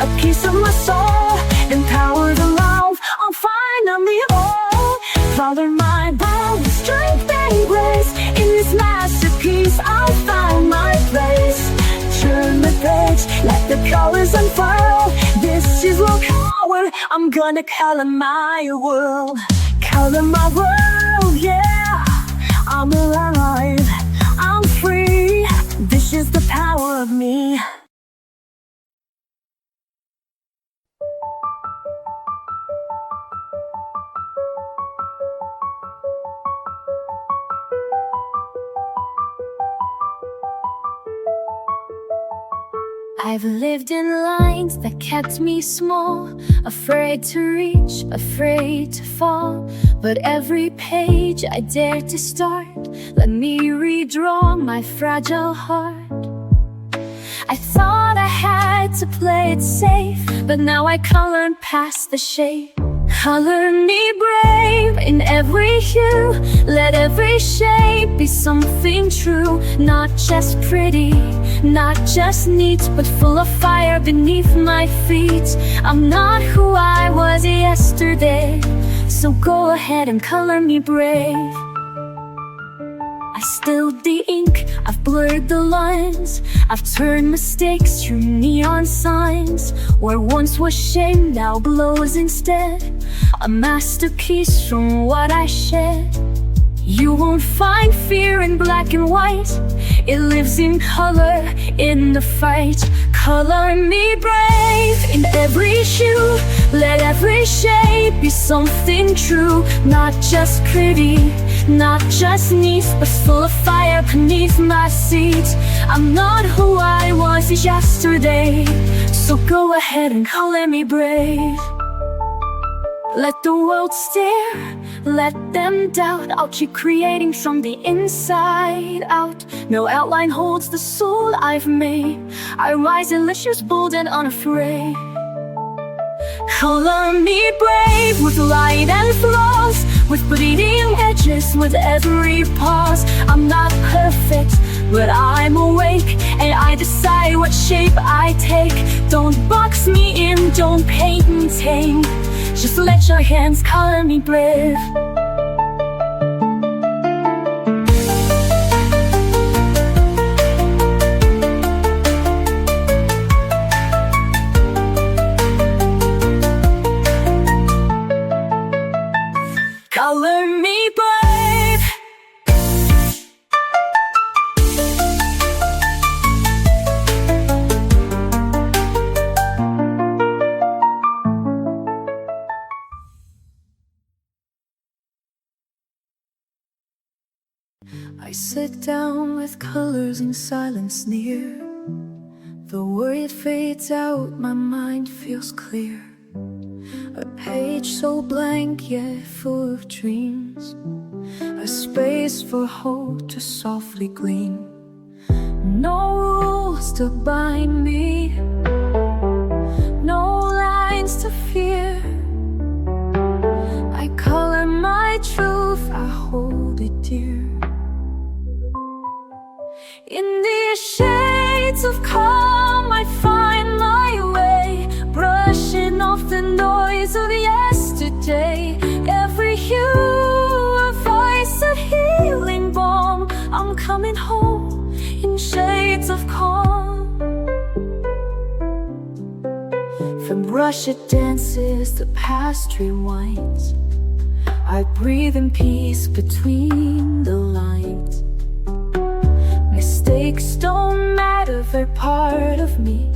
a piece of my soul, empowered alive, I'm finally whole. Color my world with strength and grace. In this masterpiece, I found my place. Turn the page, let the colors unfurl. This is my power, I'm gonna color my world. Color my world, yeah. I'm alive, I'm free. This is the power of me. I've lived in lines that kept me small, afraid to reach, afraid to fall. But every page I dared to start, let me redraw my fragile heart. I thought I had to play it safe, but now I colored past the shade. Color me brave in every hue, let every shape be something true. Not just pretty, not just neat, but full of fire beneath my feet. I'm not who I was yesterday, so go ahead and color me brave. I spilled the ink, I've blurred the lines, I've turned mistakes to neon signs. Where once was shame, now glows instead, a masterpiece from what I shed. You won't find fear in black and white, it lives in color, in the fight. Color me brave in every hue, let every shape be something true. Not just pretty, not just neat, but full of fire beneath my seat. I'm not who I was yesterday, so go ahead and color me brave. Let the world stare, let them doubt. I'll keep creating from the inside out. No outline holds the soul I've made. I rise delicious, bold and unafraid. Color me brave with light and flaws, with bleeding edges with every pause. I'm not perfect, but I'm awake, and I decide what shape I take. Don't box me in, don't paint me tame, just let your hands color me brave. sit down with colors in silence near. The worry fades out, my mind feels clear. A page so blank yet full of dreams, a space for hope to softly gleam. No rules to bind me, no lines to fear. I color my truth, I hold it dear. In these shades of calm I find my way, brushing off the noise of yesterday. Every hue a voice, a healing balm. I'm coming home in shades of calm. From Russia dances the past rewinds. I breathe in peace between the lines. Mistakes don't matter, they're part of me.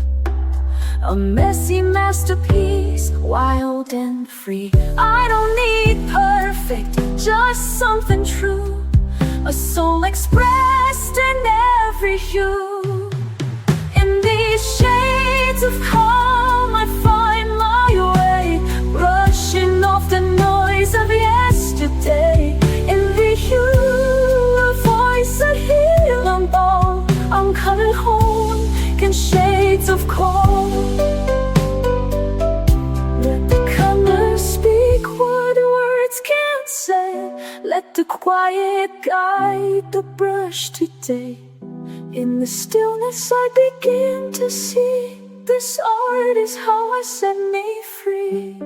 A messy masterpiece, wild and free. I don't need perfect, just something true. A soul expressed in every hue. In these shades of calm I find my way, brushing off the noise of yesterday. In the hue, a voice, a healing balm. I'm coming home in shades of calm. Let the colors speak what words can't say. Let the quiet guide the brush today. In the stillness I begin to see, this art is how I set me free.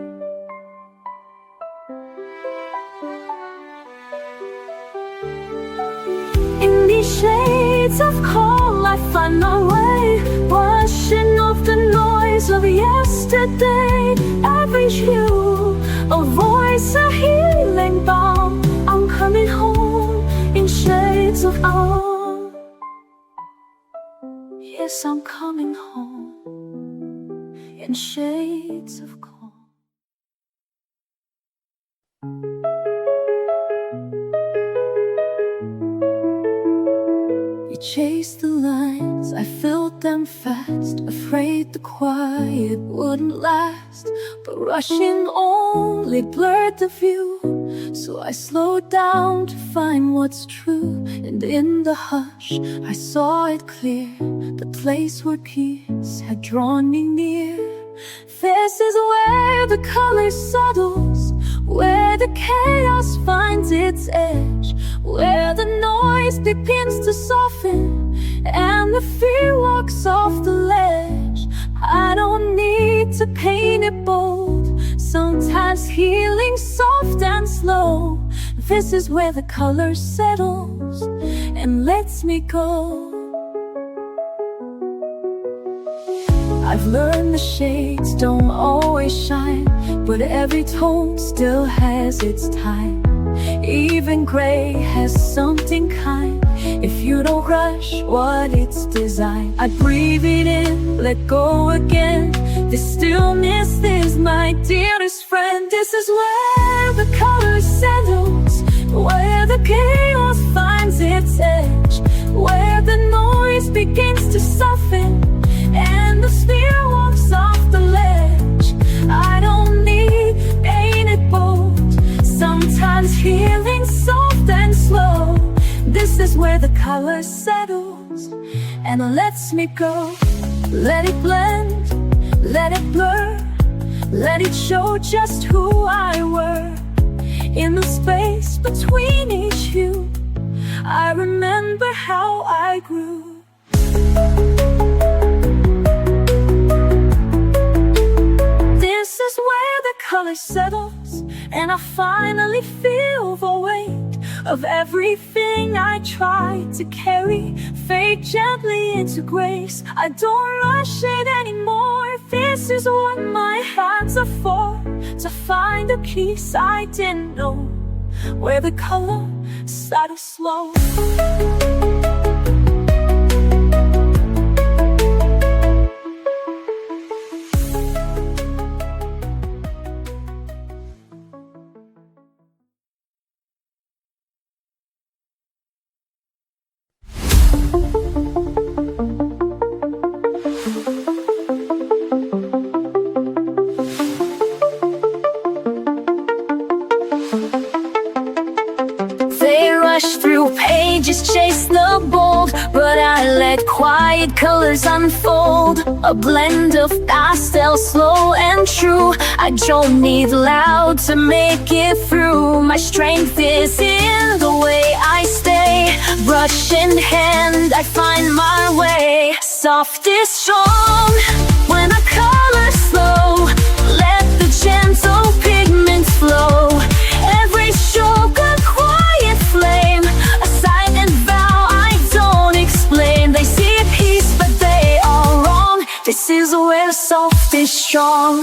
In these shades of calm I find my way, brushing off the noise of yesterday. Every hue, a voice, a healing balm. I'm coming home in shades of calm. Yes, I'm coming home in shades of calm. We chased the lines, I filled them fast, afraid the quiet wouldn't last. But rushing only blurred the view, so I slowed down to find what's true. And in the hush I saw it clear, the place where peace had drawn me near. This is where the color settles, where the chaos finds its edge, where the noise begins to soften and the fear walks off the ledge. I don't need to paint it bold, sometimes healing soft and slow. This is where the color settles and lets me go. I've learned the shades don't always shine, but every tone still has its time. Even gray has something kind, if you don't rush what it's designed. I breathe it in, let go again. This stillness is my dearest friend. This is where the color settles, where the chaos finds its edge, where the noise begins to soften and the spear walks off the ledge. I don't need painted bold, sometimes healing soft and slow. This is where the color settles and lets me go. Let it blend, let it blur, let it show just who I were. In the space between each hue, I remember how I grew. This is where the color settles and I finally feel the weight of everything I tried to carry. Fade gently into grace, I don't rush it anymore. This is what my hands are for, to find a peace I didn't know, where the color settles slow. let quiet colors unfold, a blend of pastels, slow and true. I don't need loud to make it through. My strength is in the way I stay. Brush in hand, I find my way. Soft is strong when I color slow. Let the gentle pigments flow. Every stroke a quiet flame, a silent vow I don't explain. They see peace but they are wrong. This is where soft is strong.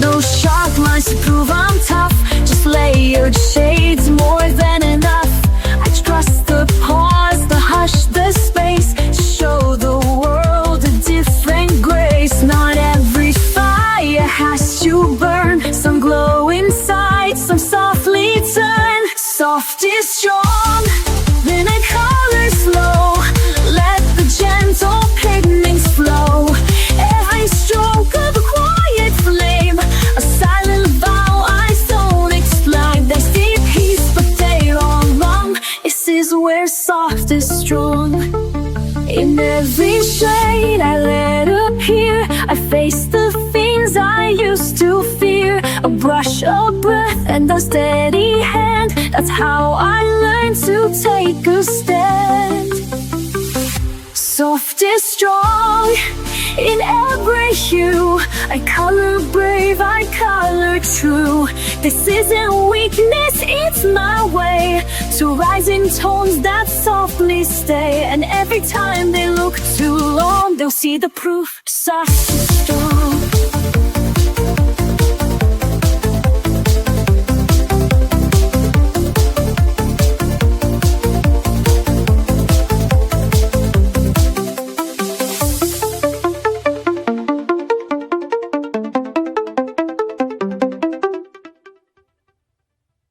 No sharp lines to prove I'm tough, just layered shades, more than enough. I trust the pause, the hush, the space, to show the world a different grace. Not every fire has to burn, some glow inside, some softly turn. Soft is strong, then I color slow. Let the gentle pigments flow. Every stroke of a quiet flame, a silent vow I don't explain. They see peace but they are wrong. This is where soft is strong. In every shade I let appear, I face the things I used to fear. A brush, a breath, and a steady hand, that's how I learned to take a stand. Soft is strong in every hue. I color brave, I color true. This isn't weakness, it's my way to rise in tones that softly stay. And every time they look too long, they'll see the proof. Soft is strong.